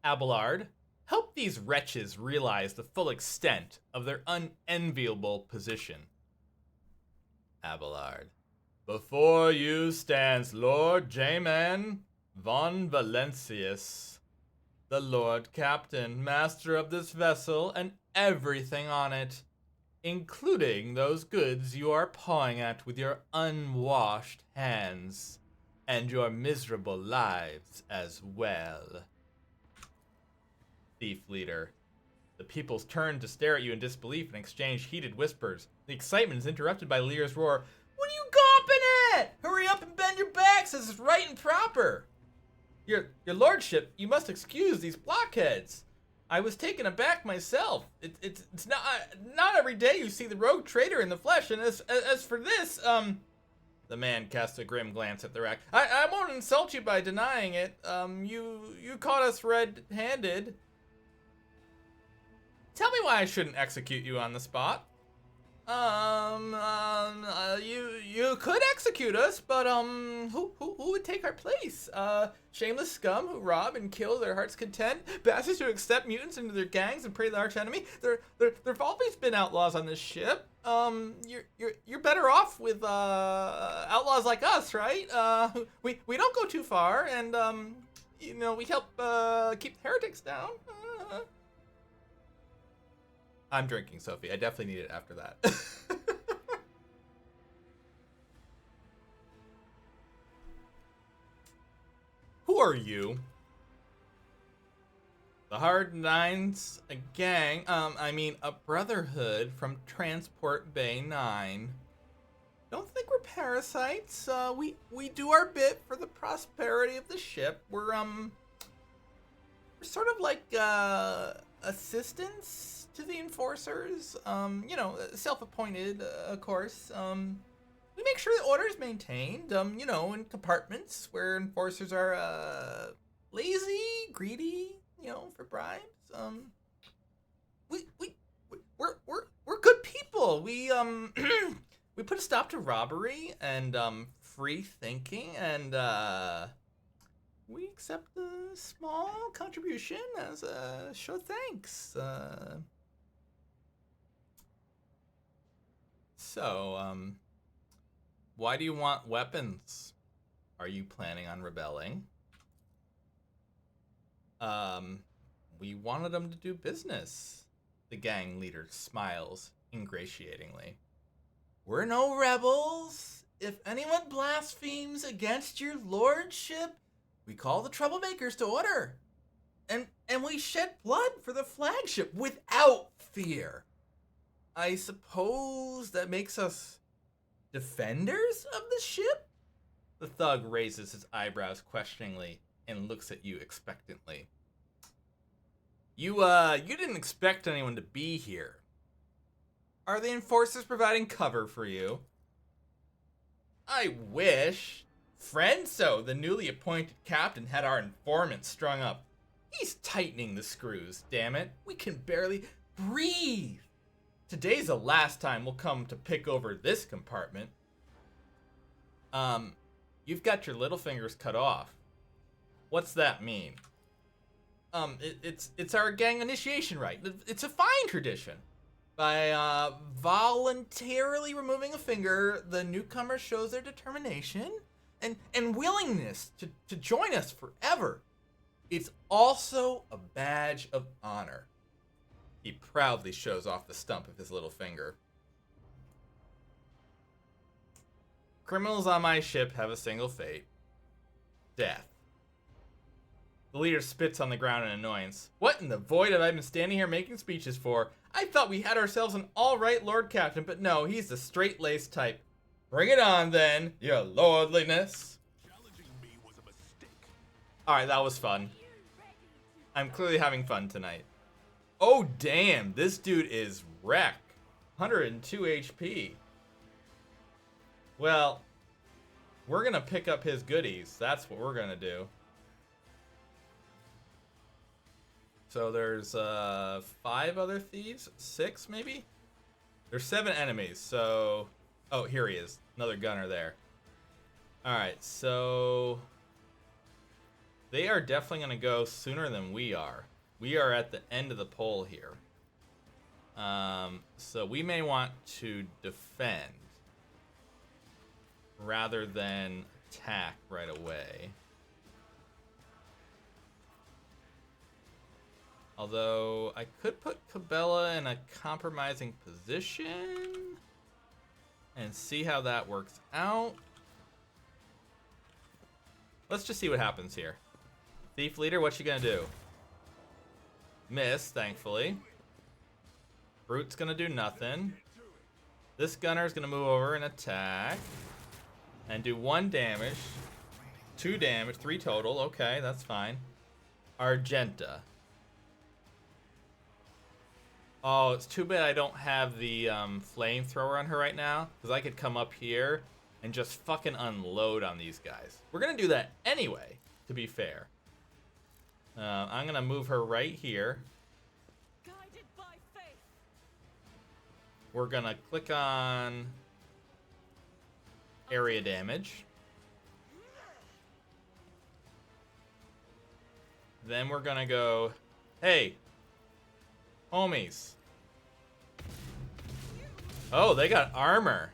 Abelard, help these wretches realize the full extent of their unenviable position. Abelard, before you stands Lord Jamin von Valentius, the Lord Captain, master of this vessel and everything on it, including those goods you are pawing at with your unwashed hands, and your miserable lives as well. Thief leader. The peoples turn to stare at you in disbelief and exchange heated whispers. The excitement is interrupted by Lear's roar. What are you gawping at? Hurry up and bend your backs as is right and proper. Your lordship, you must excuse these blockheads. I was taken aback myself. It's not every day you see the rogue traitor in the flesh, and as for this, the man casts a grim glance at the rack. I won't insult you by denying it. You caught us red-handed. Tell me why I shouldn't execute you on the spot. You could execute us, but who would take our place? Shameless scum who rob and kill their heart's content, bastards who accept mutants into their gangs and prey the arch enemy. There've always been outlaws on this ship. You're better off with outlaws like us, right? We don't go too far, and we help keep the heretics down. I'm drinking, Sophie. I definitely need it after that. Who are you? The Hard Nines, a gang, a brotherhood from Transport Bay 9. Don't think we're parasites. We do our bit for the prosperity of the ship. We're sort of like, assistants to the Enforcers, self-appointed, of course. We make sure the order is maintained, in compartments where Enforcers are, lazy, greedy, for bribes. We're good people. cool. We we put a stop to robbery and free thinking, and we accept a small contribution as a show of thanks. So, why do you want weapons? Are you planning on rebelling? We wanted them to do business. The gang leader smiles ingratiatingly. We're no rebels. If anyone blasphemes against your lordship, we call the troublemakers to order. And we shed blood for the flagship without fear. I suppose that makes us defenders of the ship? The thug raises his eyebrows questioningly and looks at you expectantly. You didn't expect anyone to be here. Are the enforcers providing cover for you? I wish. Frenzo, the newly appointed captain, had our informant strung up. He's tightening the screws, damn it. We can barely breathe. Today's the last time we'll come to pick over this compartment. You've got your little fingers cut off. What's that mean? It's our gang initiation rite. It's a fine tradition. By voluntarily removing a finger, the newcomer shows their determination and willingness to join us forever. It's also a badge of honor. He proudly shows off the stump of his little finger. Criminals on my ship have a single fate. Death. The leader spits on the ground in annoyance. What in the void have I been standing here making speeches for? I thought we had ourselves an alright Lord Captain, but no, he's the straight-laced type. Bring it on then, your lordliness.
Challenging me was a mistake.
Alright, that was fun. I'm clearly having fun tonight. Oh damn, this dude is wreck. 102 HP. Well, we're gonna pick up his goodies. That's what we're gonna do. So there's 5 other thieves? 6 maybe? There's 7 enemies, so... Oh, here he is. Another gunner there. Alright, so... They are definitely going to go sooner than we are. We are at the end of the pole here. So we may want to defend rather than attack right away. Although, I could put Cabela in a compromising position and see how that works out. Let's just see what happens here. Thief leader, what you gonna do? Miss, thankfully. Brute's gonna do nothing. This gunner's gonna move over and attack. And do 1 damage. 2 damage, 3 total. Okay, that's fine. Argenta. Oh, it's too bad I don't have the flamethrower on her right now, because I could come up here and just fucking unload on these guys. We're going to do that anyway, to be fair. I'm going to move her right here.
Guided by faith.
We're going to click on area damage. Then we're going to go, hey, homies. Oh, they got armor.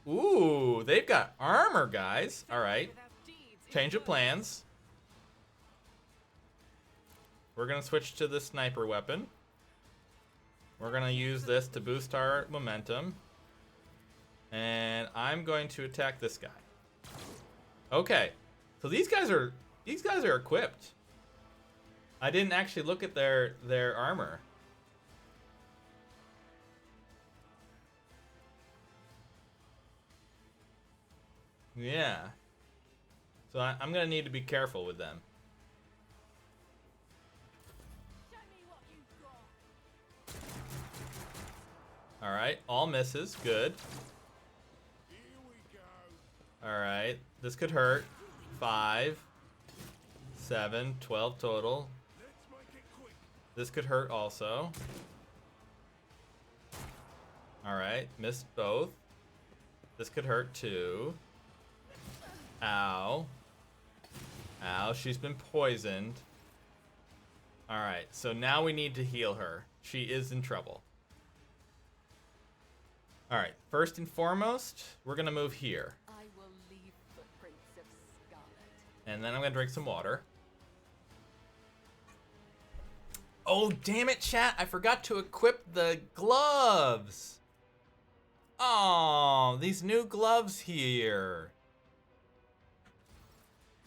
Ooh, they've got armor, guys. All right. Change of plans. We're going to switch to the sniper weapon. We're going to use this to boost our momentum. And I'm going to attack this guy. Okay. So these guys are equipped. I didn't actually look at their armor. Yeah. So I'm gonna need to be careful with them.
Show me what you've got.
All right, all misses. Good.
Here we go.
All right, this could hurt. 5, 7, 12 total.
Let's make it quick.
This could hurt also. Alright, missed both. This could hurt too. Ow. Ow, she's been poisoned. Alright, so now we need to heal her. She is in trouble. Alright, first and foremost, we're gonna move here.
I will leave footprints of scarlet.
And then I'm gonna drink some water. Oh, damn it, chat. I forgot to equip the gloves. Oh, these new gloves here.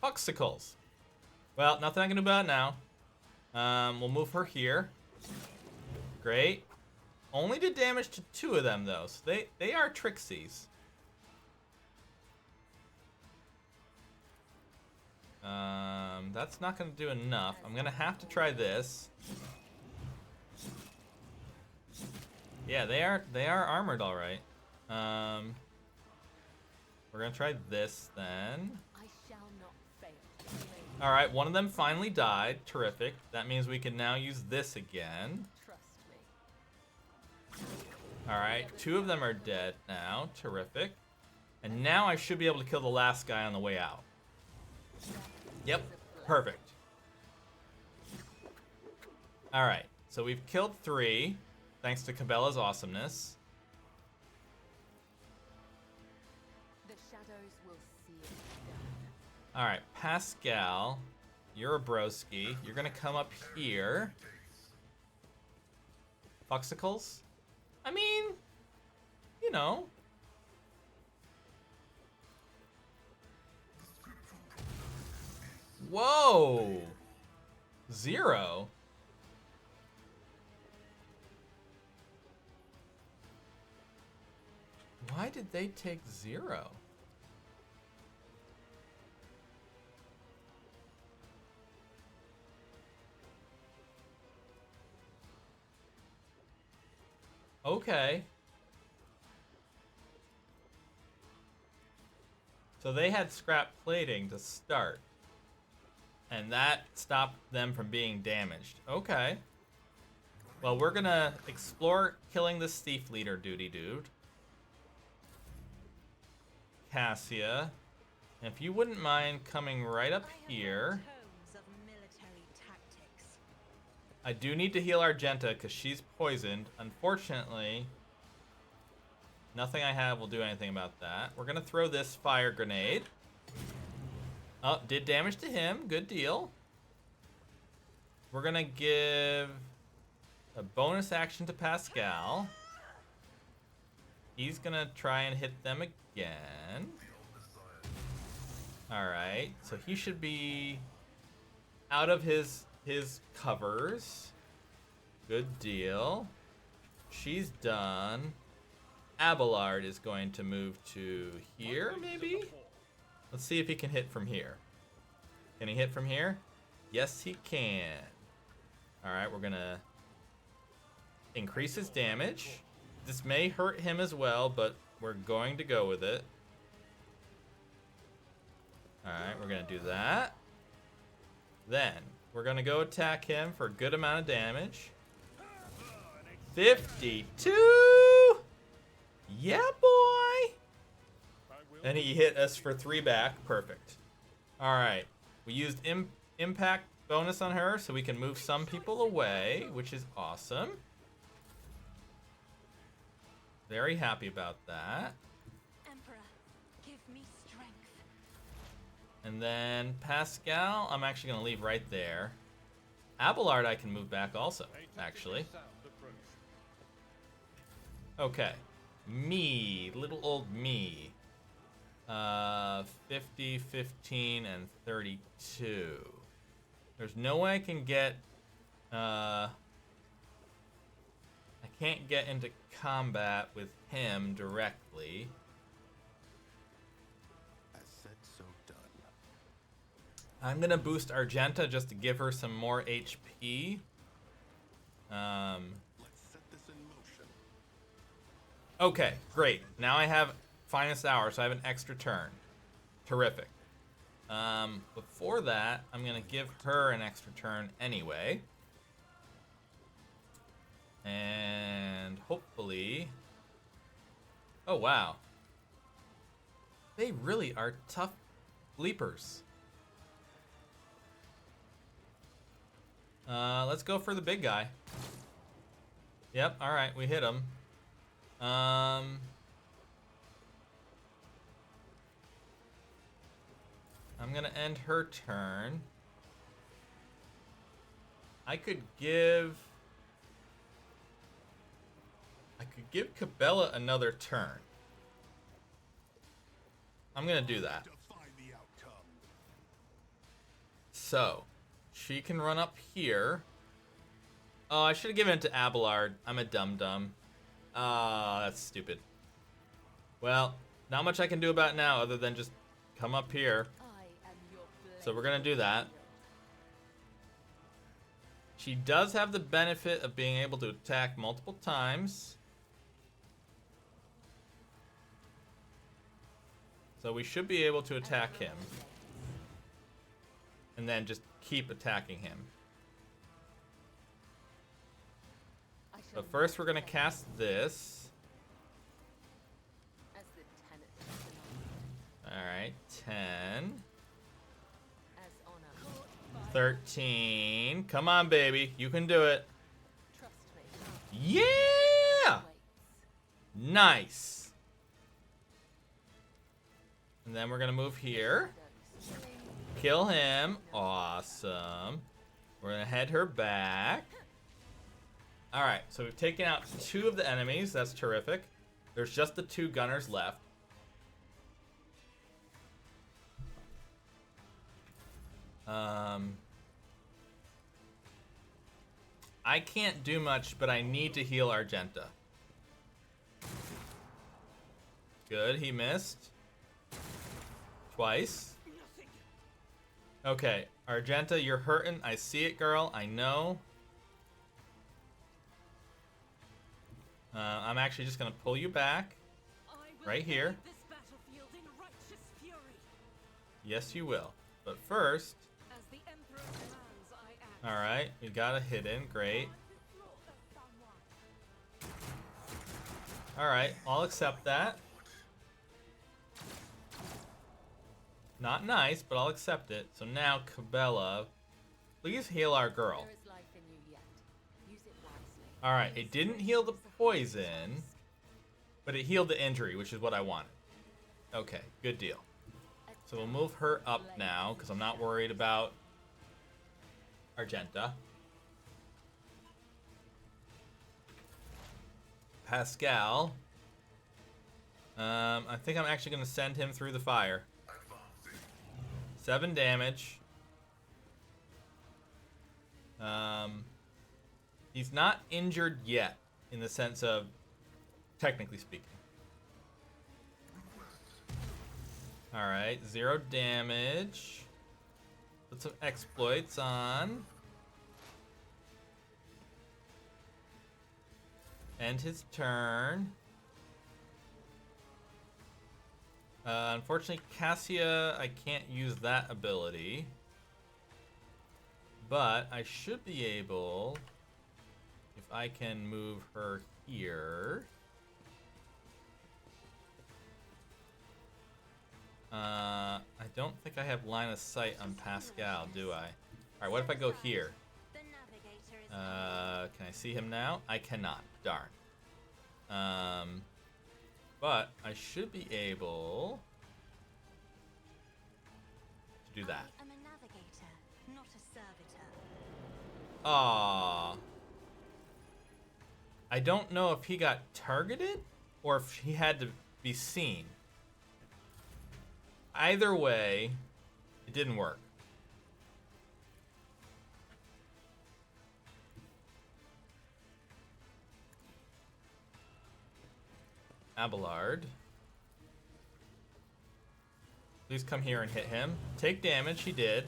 Foxicles. Well, nothing I can do about it now. We'll move her here. Great. Only did damage to 2 of them, though. So they are trixies. That's not going to do enough. I'm going to have to try this. Yeah, they are armored all right. We're going to try this then.
I shall not fail.
All right, one of them finally died. Terrific. That means we can now use this again.
Trust me.
All right, 2 of them are dead now. Terrific. And now I should be able to kill the last guy on the way out. Yep, perfect. All right, so we've killed 3, thanks to Cabela's awesomeness.
The shadows will see it done.
All right, Pascal, you're a broski. You're gonna come up here. Foxicles? I mean, you know. Whoa! 0? Why did they take 0? Okay. So they had scrap plating to start. And that stopped them from being damaged. Okay. Well, we're gonna explore killing this thief leader dude. Cassia. And if you wouldn't mind coming right up here.
Tomes of military tactics.
I do need to heal Argenta because she's poisoned. Unfortunately, nothing I have will do anything about that. We're gonna throw this fire grenade. Oh, did damage to him. Good deal. We're gonna give a bonus action to Pascal. He's gonna try and hit them again. Alright, so he should be out of his covers. Good deal. She's done. Abelard is going to move to here, maybe? Let's see if he can hit from here. Can he hit from here? Yes, he can. Alright, we're gonna increase his damage. This may hurt him as well, but we're going to go with it. Alright, we're gonna do that. Then, we're gonna go attack him for a good amount of damage. 52! Yeah, boy! And he hit us for 3 back. Perfect. Alright. We used impact bonus on her so we can move some people away, which is awesome. Very happy about that.
Emperor, give me strength.
And then Pascal, I'm actually going to leave right there. Abelard I can move back also, actually. Okay. Me, little old me. 50, 15, and 32. There's no way I can get, I can't get into combat with him directly.
I said so done.
I'm gonna boost Argenta just to give her some more HP.
Let's set this in motion.
Okay, great. Now I have finest hour, so I have an extra turn. Terrific. Before that, I'm gonna give her an extra turn anyway. And hopefully Oh, wow. They really are tough leapers. Let's go for the big guy. Yep, alright, we hit him. I'm gonna end her turn. I could give Cabela another turn. I'm gonna do that.
Define the outcome.
So, she can run up here. Oh, I should have given it to Abelard. I'm a dum-dum. Ah, that's stupid. Well, not much I can do about it now other than just come up here.
I am your blade.
So we're gonna do that. She does have the benefit of being able to attack multiple times. So we should be able to attack him. And then just keep attacking him.
I
So
shall
first we're
not
gonna
fail.
cast this.
As the tenet of the night.
Alright, 10.
As honor.
13. Come on, baby. You can do it.
Trust me.
Yeah!
Waits.
Nice. And then we're going to move here. Kill him. Awesome. We're going to head her back. Alright, so we've taken out 2 of the enemies. That's terrific. There's just the 2 gunners left. I can't do much, but I need to heal Argenta. Good, he missed. Twice. Okay, Argenta, you're hurting. I see it, girl. I know. I'm actually just gonna pull you back.
I will
Right here.
lead this battlefield in righteous fury.
Yes, you will. But first,
As the Emperor commands, I act.
all right, we got a hidden. Great. All right, I'll accept that. Not nice, but I'll accept it. So now, Cabela, please heal our girl.
There is life in you yet. Use it wisely.
All right, it didn't heal the poison, but it healed the injury, which is what I wanted. Okay, good deal. So we'll move her up now, because I'm not worried about Argenta. Pascal. I think I'm actually going to send him through the fire. 7 damage. He's not injured yet, in the sense of, technically speaking. Alright, 0 damage. Put some exploits on. End his turn. Unfortunately, Cassia, I can't use that ability. But I should be able, if I can move her here. I don't think I have line of sight on Pascal, do I? Alright, what if I go here?
The navigator is
Can I see him now? I cannot. Darn. But I should be able to do that.
I'm a navigator, not a servitor.
Aww. I don't know if he got targeted or if he had to be seen. Either way, it didn't work. Abelard. Please come here and hit him. Take damage, he did.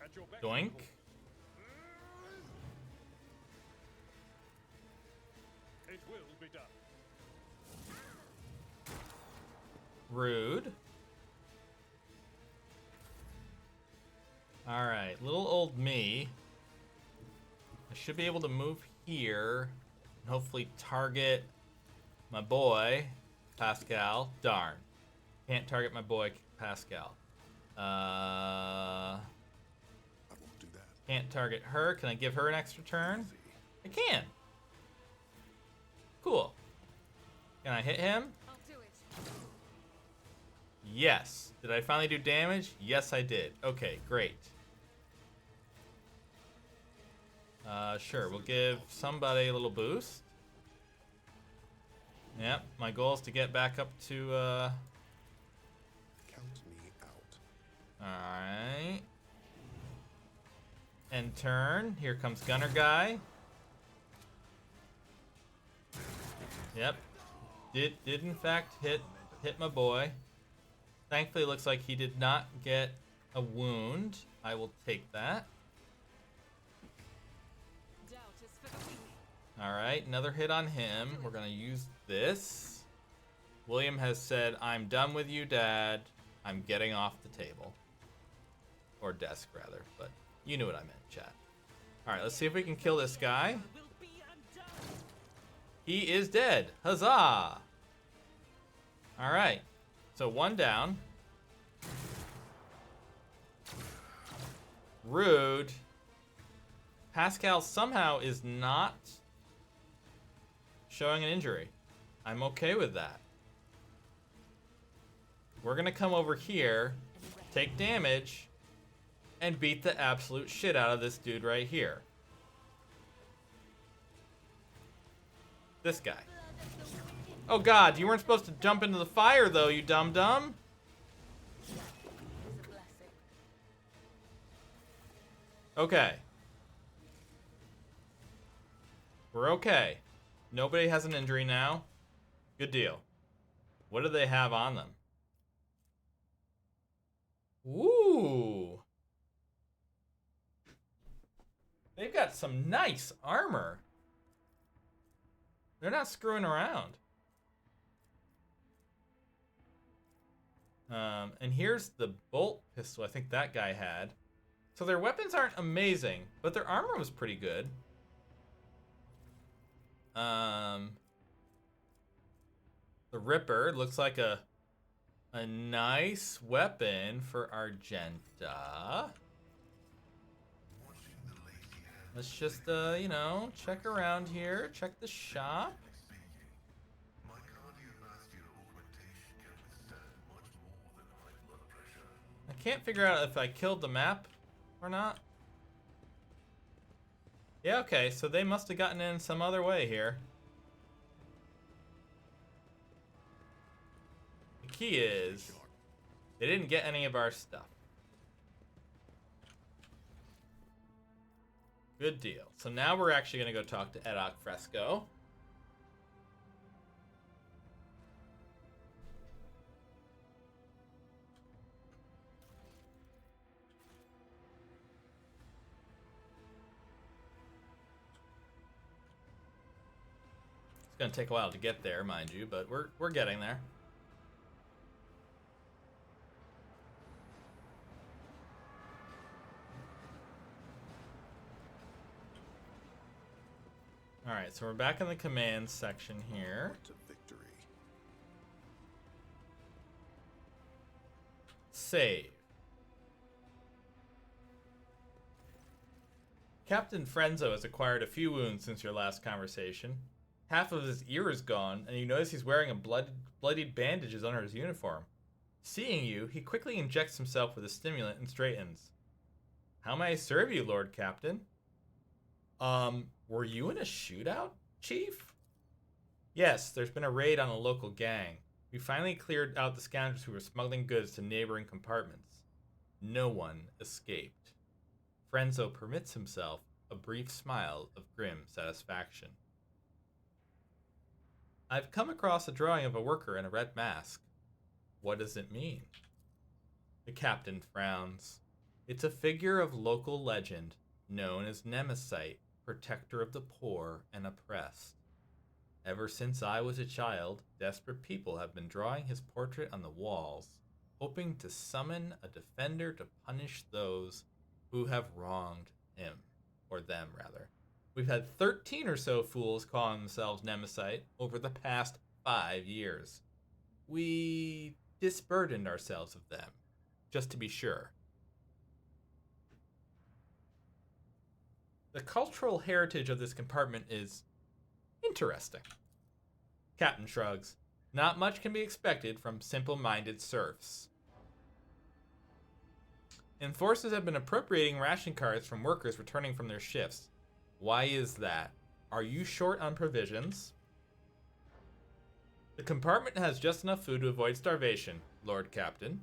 At your beck
Doink.
and call. It will be done.
Rude. Alright, little old me. I should be able to move here and hopefully target my boy, Pascal. Darn. Can't target my boy, Pascal.
I won't do that.
Can't target her. Can I give her an extra turn? I can. Cool. Can I hit him?
I'll do it.
Yes. Did I finally do damage? Yes, I did. Okay, great. Sure, we'll give somebody a little boost. Yep, my goal is to get back up to,
Count me out.
Alright. End turn. Here comes Gunner Guy. Yep. Did in fact hit my boy. Thankfully, it looks like he did not get a wound. I will take that.
Doubt is for the weak.
Alright, another hit on him. We're gonna use this. William has said, I'm done with you, Dad. I'm getting off the table. Or desk, rather. But you knew what I meant, chat. Alright, let's see if we can kill this guy.
Will be undone.
He is dead. Huzzah! Alright. So one down. Rude. Pascal somehow is not showing an injury. I'm okay with that. We're gonna come over here, take damage, and beat the absolute shit out of this dude right here. This guy. Oh god, you weren't supposed to jump into the fire though, you dum-dum.
Is a blessing.
Okay. We're okay. Nobody has an injury now. Good deal. What do they have on them? Ooh. They've got some nice armor. They're not screwing around. And here's the bolt pistol I think that guy had. So their weapons aren't amazing, but their armor was pretty good. The Ripper looks like a nice weapon for Argenta. Let's just, you know, check around here. Check the shop. I can't figure out if I killed the map or not. Yeah, okay, so they must have gotten in some other way here. The key is, they didn't get any of our stuff. Good deal. So now we're actually going to go talk to Edoc Fresco. It's going to take a while to get there, mind you, but we're getting there. Alright, so we're back in the command section here.
To victory.
Save. Captain Frenzo has acquired a few wounds since your last conversation. Half of his ear is gone, and you notice he's wearing a bloodied bandages under his uniform. Seeing you, he quickly injects himself with a stimulant and straightens. How may I serve you, Lord Captain? Were you in a shootout, Chief? Yes, there's been a raid on a local gang. We finally cleared out the scoundrels who were smuggling goods to neighboring compartments. No one escaped. Frenzo permits himself a brief smile of grim satisfaction. I've come across a drawing of a worker in a red mask. What does it mean? The captain frowns. It's a figure of local legend known as Nemesite, protector of the poor and oppressed. Ever since I was a child, desperate people have been drawing his portrait on the walls, hoping to summon a defender to punish those who have wronged him, or them rather. We've had 13 or so fools calling themselves Nemesis over the past 5 years. We disburdened ourselves of them, just to be sure. The cultural heritage of this compartment is interesting. Captain shrugs. Not much can be expected from simple-minded serfs. Enforcers have been appropriating ration cards from workers returning from their shifts. Why is that? Are you short on provisions? The compartment has just enough food to avoid starvation, Lord Captain.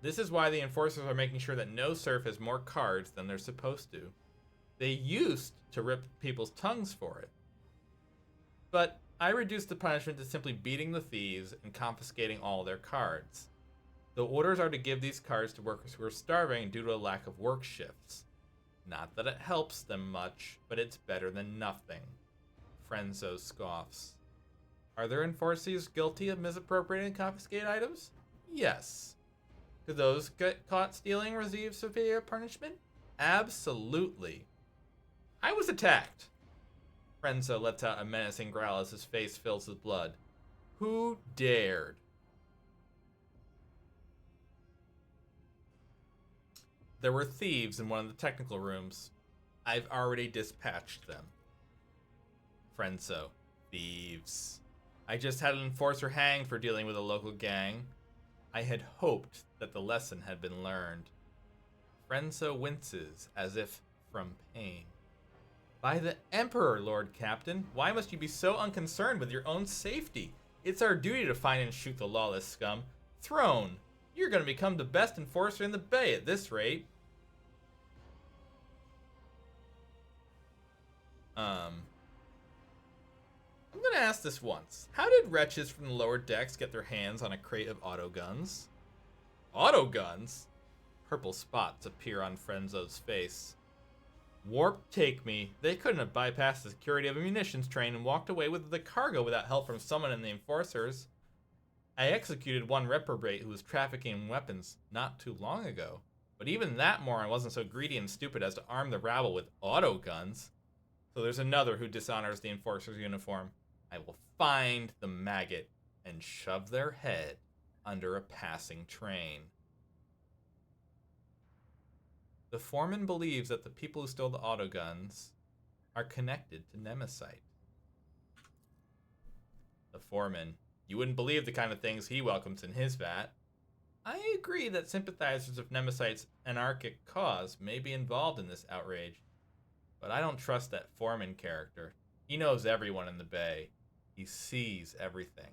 This is why the enforcers are making sure that no serf has more cards than they're supposed to. They used to rip people's tongues for it. But I reduced the punishment to simply beating the thieves and confiscating all their cards. The orders are to give these cards to workers who are starving due to a lack of work shifts. Not that it helps them much, but it's better than nothing. Frenzo scoffs. Are there enforcers guilty of misappropriating and confiscated items? Yes. Do those get caught stealing receive severe punishment? Absolutely. I was attacked. Frenzo lets out a menacing growl as his face fills with blood. Who dared? There were thieves in one of the technical rooms. I've already dispatched them. Frenzo. Thieves. I just had an enforcer hanged for dealing with a local gang. I had hoped that the lesson had been learned. Frenzo winces as if from pain. By the Emperor, Lord Captain, why must you be so unconcerned with your own safety? It's our duty to find and shoot the lawless scum. Throne, you're going to become the best enforcer in the Bay at this rate. I'm going to ask this once. How did wretches from the lower decks get their hands on a crate of autoguns? Autoguns? Purple spots appear on Frenzo's face. Warp take me. They couldn't have bypassed the security of a munitions train and walked away with the cargo without help from someone in the enforcers. I executed one reprobate who was trafficking in weapons not too long ago. But even that moron wasn't so greedy and stupid as to arm the rabble with autoguns. So there's another who dishonors the enforcer's uniform. I will find the maggot and shove their head under a passing train. The foreman believes that the people who stole the autoguns are connected to Nemesis. The foreman. You wouldn't believe the kind of things he welcomes in his vat. I agree that sympathizers of Nemesis' anarchic cause may be involved in this outrage, but I don't trust that foreman character. He knows everyone in the Bay. He sees everything,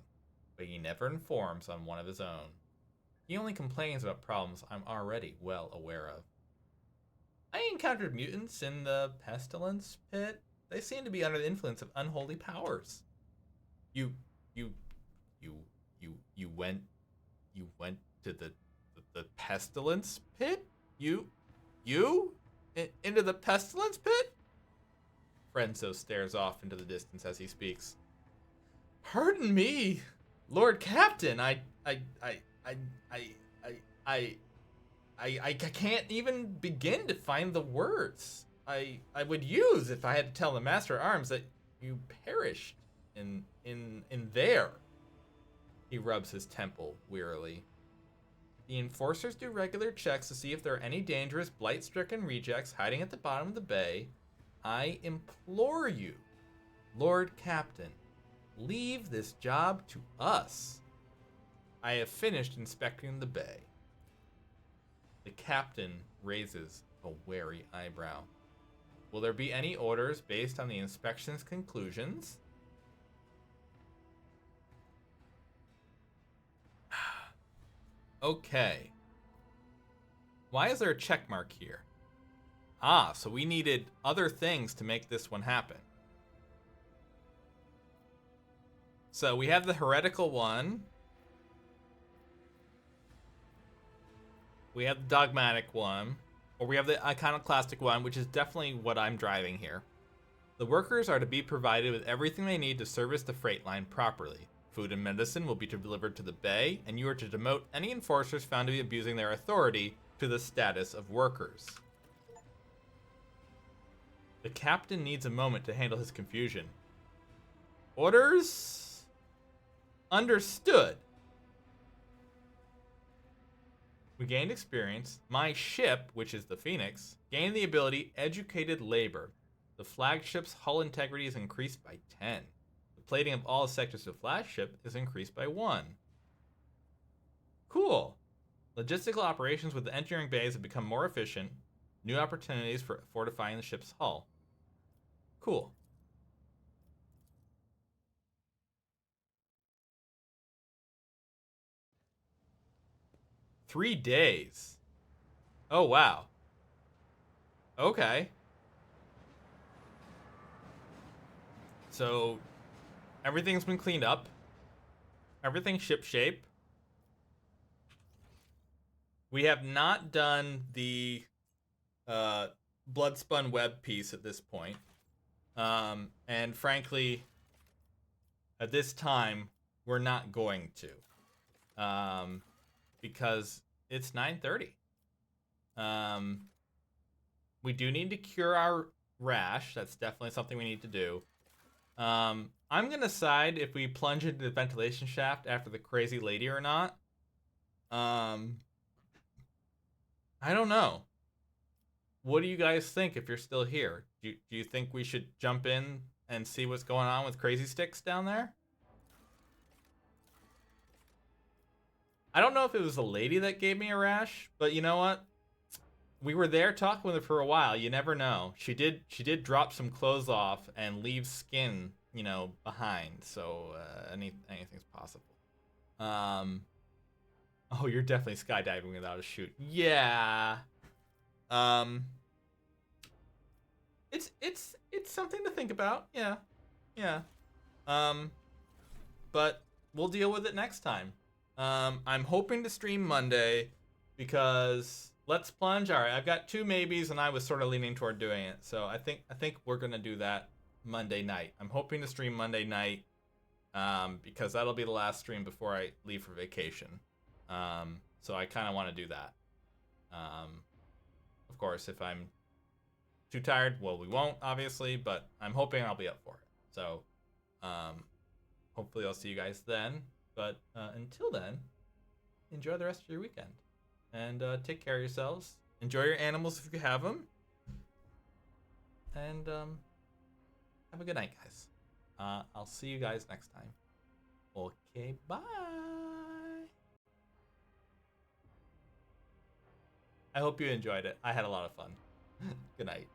but he never informs on one of his own. He only complains about problems I'm already well aware of. I encountered mutants in the Pestilence Pit. They seem to be under the influence of unholy powers. You went to the Pestilence Pit? Into the Pestilence Pit? Frenzo stares off into the distance as he speaks. Pardon me, Lord Captain. I can't even begin to find the words I would use if I had to tell the Master at Arms that you perished in there. He rubs his temple wearily. The enforcers do regular checks to see if there are any dangerous blight-stricken rejects hiding at the bottom of the bay. I implore you, Lord Captain, leave this job to us. I have finished inspecting the bay. The captain raises a wary eyebrow. Will there be any orders based on the inspection's conclusions? Okay. Why is there a check mark here? Ah, so we needed other things to make this one happen. So we have the heretical one. We have the dogmatic one. Or we have the iconoclastic one, which is definitely what I'm driving here. The workers are to be provided with everything they need to service the freight line properly. Food and medicine will be delivered to the bay, and you are to demote any enforcers found to be abusing their authority to the status of workers. The captain needs a moment to handle his confusion. Orders? Understood. We gained experience. My ship, which is the Phoenix, gained the ability Educated Labor. The flagship's hull integrity is increased by 10. The plating of all sectors of the flagship is increased by 1. Cool. Logistical operations with the engineering bays have become more efficient. New opportunities for fortifying the ship's hull. Cool. Three days. Oh, wow. Okay. So, everything's been cleaned up. Everything's shipshape. We have not done the Bloodspun web piece at this point. And frankly, at this time, we're not going to. Because it's 9:30. We do need to cure our rash. That's definitely something we need to do. I'm going to decide if we plunge into the ventilation shaft after the crazy lady or not. I don't know. What do you guys think if you're still here? Do you think we should jump in and see what's going on with Crazy Sticks down there? I don't know if it was the lady that gave me a rash, but you know what? We were there talking with her for a while. You never know. She did drop some clothes off and leave skin, behind. So anything's possible. Oh, you're definitely skydiving without a chute. Yeah. It's something to think about. Yeah. But we'll deal with it next time. I'm hoping to stream Monday because Let's Plunge. All right, I've got 2 maybes, and I was sort of leaning toward doing it. So I think we're gonna do that Monday night. I'm hoping to stream Monday night because that'll be the last stream before I leave for vacation. So I kind of want to do that. Of course, if I'm too tired, well, we won't, obviously, but I'm hoping I'll be up for it. So hopefully I'll see you guys then. But until then, enjoy the rest of your weekend. And take care of yourselves. Enjoy your animals if you have them. And have a good night, guys. I'll see you guys next time. Okay, bye. I hope you enjoyed it. I had a lot of fun. Good night.